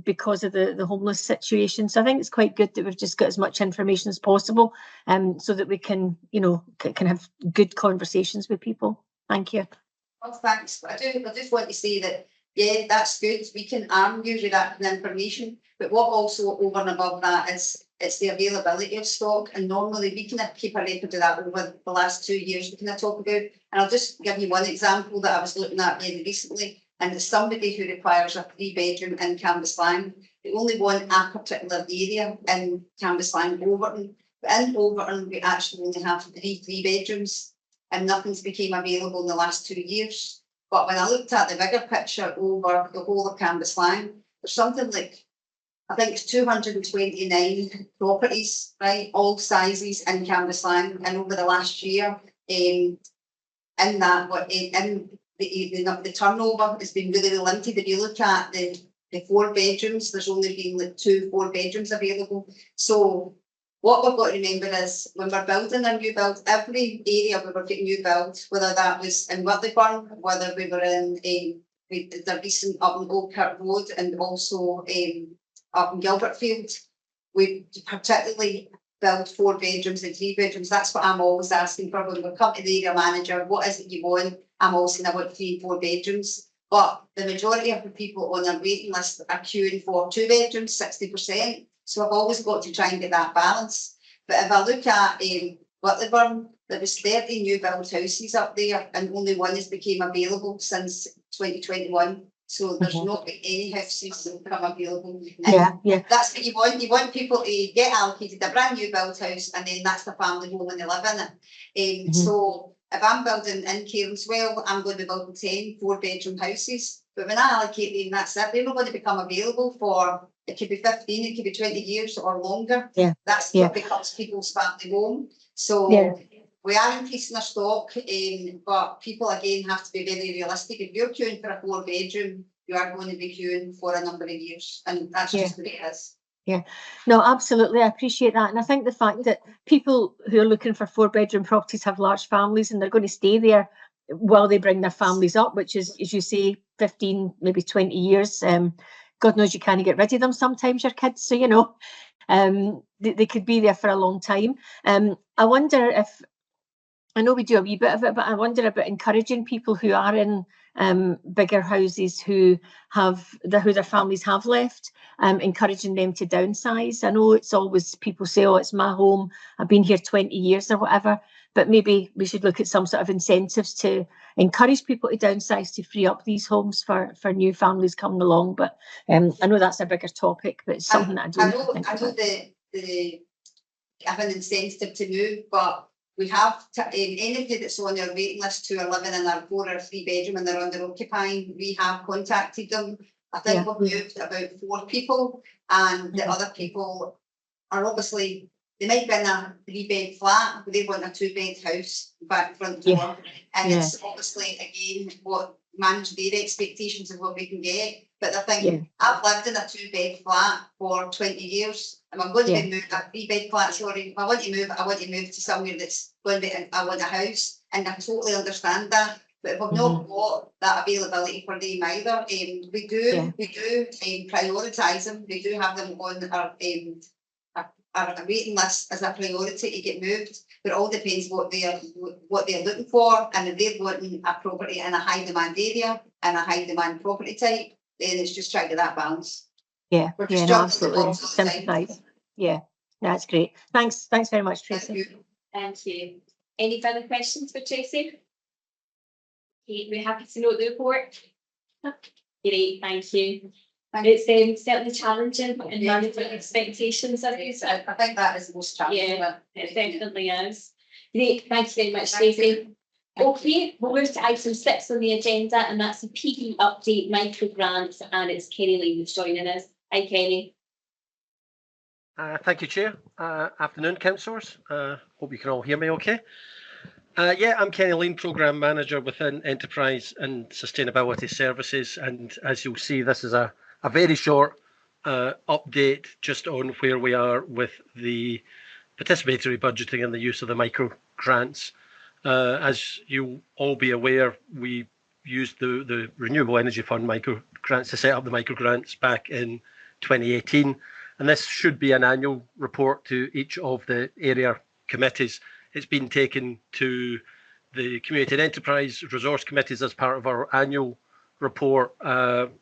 because of the homeless situation. So I think it's quite good that we've just got as much information as possible, so that we can, you know, can have good conversations with people. Thank you. Well, thanks. I just want to say that, yeah, that's good. We can arm you with that information, but what also over and above that is it's the availability of stock, and normally we can keep a record of that over the last 2 years. We can talk about, and I'll just give you one example that I was looking at very recently, and it's somebody who requires a 3-bedroom in Cambuslang. They only want a particular area in Cambuslang, Overton. But in Overton, we actually only have 3 bedrooms, and nothing's became available in the last 2 years. But when I looked at the bigger picture over the whole of Cambuslang, there's something like, I think it's 229 properties, right, all sizes in Cambuslang, and over the last year, the turnover has been really limited. If you look at the 4 bedrooms, there's only been like 2 4-bedrooms available. So what we've got to remember is when we're building a new build, every area we were getting new build, whether that was in Rutherglen, whether we were in the recent up in Old Kirk Road, and also up in Gilbertfield, we particularly build 4 bedrooms and 3 bedrooms. That's what I'm always asking for when we come to the area manager. What is it you want? I'm always saying I want 3 and 4 bedrooms. But the majority of the people on our waiting list are queuing for 2 bedrooms, 60%. So I've always got to try and get that balance. But if I look at Rutherglen, there was 30 new build houses up there and only one has become available since 2021. So there's not been any houses that become available. And that's what you want. You want people to get allocated a brand new build house and then that's the family home and they live in it. So if I'm building in Cambuslang, I'm going to be building 10 4-bedroom houses. But when I allocate them, that's it. They're not going to become available for, it could be 15, it could be 20 years or longer. That's what becomes people's family home. So we are increasing our stock, but people again have to be very realistic. If you're queuing for a 4-bedroom, you are going to be queuing for a number of years, and that's just the way it is. Yeah, no, absolutely. I appreciate that. And I think the fact that people who are looking for 4-bedroom properties have large families and they're going to stay there while they bring their families up, which is, as you say, 15, maybe 20 years. God knows you can't get rid of them sometimes, your kids. So, you know, they could be there for a long time. I wonder if, I know we do a wee bit of it, but I wonder about encouraging people who are in bigger houses who their families have left, encouraging them to downsize. I know it's always people say, oh, it's my home, I've been here 20 years or whatever, but maybe we should look at some sort of incentives to encourage people to downsize to free up these homes for new families coming along. But I know that's a bigger topic, but it's something that I do think about. the have an incentive to move, but we have anybody that's on our waiting list who are living in our 4 or 3 bedroom and they're under occupying, we have contacted them. I think we've moved about 4 people, and the other people are obviously, they might be in a 3-bed flat, but they want a 2-bed house back front door. And it's obviously again what manage their expectations of what we can get. But they're thinking, I've lived in a 2-bed flat for 20 years. And I'm going to be moved a 3-bed flat, sorry. If I want to move to somewhere that's going to be, I want a house. And I totally understand that. But if we've not got that availability for them either, we do prioritise them. We do have them on our waiting list as a priority to get moved. But it all depends what they're looking for. And if they're wanting a property in a high demand area and a high demand property type, then it's just trying to get that balance. Yeah, no, absolutely. Sympathise. Yeah, no, that's great. Thanks very much, Tracy. Thank you. Any further questions for Tracy? Okay, we're happy to note the report. Great, thank you. It's certainly challenging and managing expectations of you. So I think that is the most challenging. Yeah, it definitely is. Great, thank you very much, Tracy. Okay, we'll move to item 6 on the agenda, and that's a PD update micro grants, and it's Kenny Lee who's joining us. Hi, Kenny. Thank you, Chair. Afternoon, councillors. Hope you can all hear me okay. I'm Kenny Lean, Programme Manager within Enterprise and Sustainability Services, and as you'll see, this is a very short update just on where we are with the participatory budgeting and the use of the micro grants. As you'll all be aware, we used the Renewable Energy Fund micro grants to set up the micro grants back in 2018, and this should be an annual report to each of the area committees. It's been taken to the Community and Enterprise Resource Committees as part of our annual report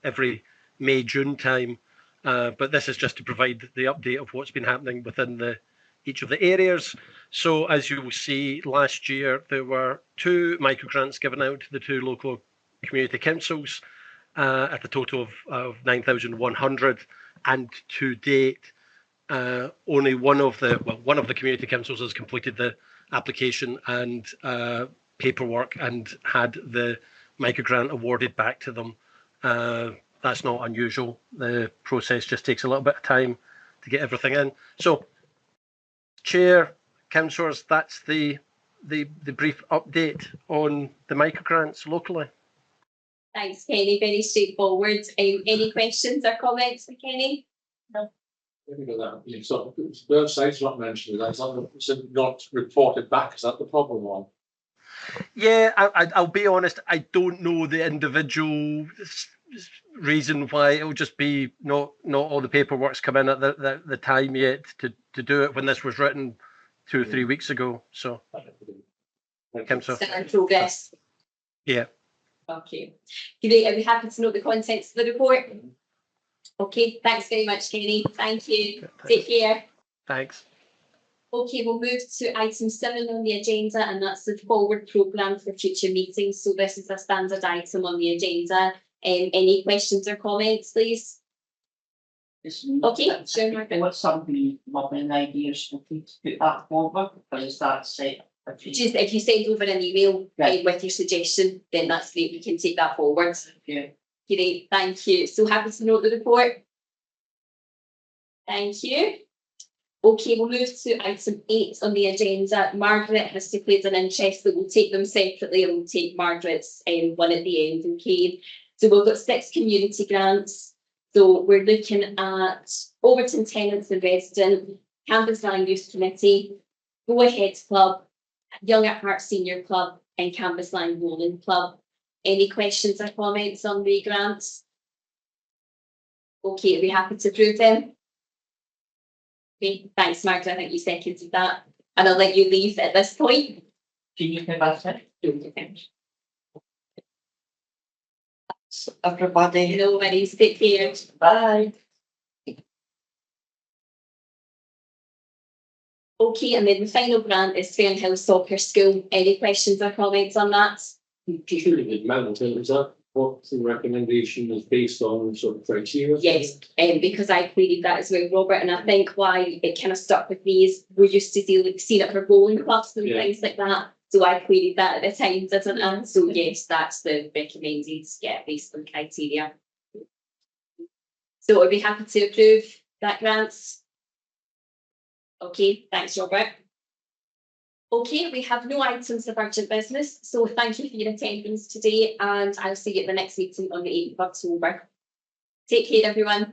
every May, June time. But this is just to provide the update of what's been happening within each of the areas. So as you will see, last year there were 2 micro grants given out to the 2 local community councils at a total of 9,100, and to date only one of the community councils has completed the application and paperwork and had the micro grant awarded back to them. That's not unusual. The process just takes a little bit of time to get everything in. So, Chair, councillors, that's the brief update on the micro grants locally. Thanks, Kenny. Very straightforward. Any questions or comments for Kenny? No. So both sides not mentioned. That's not reported back. Is that the problem one? Yeah, I'll be honest. I don't know the individual reason why it'll just be not all the paperwork's come in at the time yet to do it when this was written 2 or 3 weeks ago. So, Councillor. Still in progress. Yeah. Okay. Great. Are we happy to know the contents of the report? Okay. Thanks very much, Kenny. Thank you. Take care. Thanks. Okay, we'll move to item 7 on the agenda, and that's the forward programme for future meetings. So this is a standard item on the agenda. Any questions or comments, please? Okay, sure, Margaret. What's somebody mobbing ideas to put that forward, or is that set? Just if you send over an email Right. with your suggestion, then that's great. We can take that forward. Yeah. Great, thank you. So happy to note the report. Thank you. Okay, we'll move to item 8 on the agenda. Margaret has declared an interest, but we'll take them separately and we'll take Margaret's one at the end, okay? So we've got 6 community grants. So we're looking at Overton Tenants and Resident, Cambuslang Youth Committee, Go Ahead Club, Young at Heart Senior Club and Cambuslang Bowling Club. Any questions or comments on the grants? Okay, are we happy to approve them? Okay, thanks, Margaret. I think you seconded that. And I'll let you leave at this point. Can you give us it? Everybody. No worries, take care. Bye. Okay, and then the final grant is Fernhill Soccer School. Any questions or comments on that? Just really good amount, is that what the recommendation is based on, sort of criteria? Yes, because I queried that as well, Robert, and I think why it kind of stuck with me is we're used to seeing it for bowling clubs and things like that. So I queried that at the time, didn't I? So yes, that's the recommended, based on criteria. So are we happy to approve that grant? Okay, thanks, Robert. Okay, we have no items of urgent business, so thank you for your attendance today, and I'll see you at the next meeting on the 8th of October. Take care, everyone.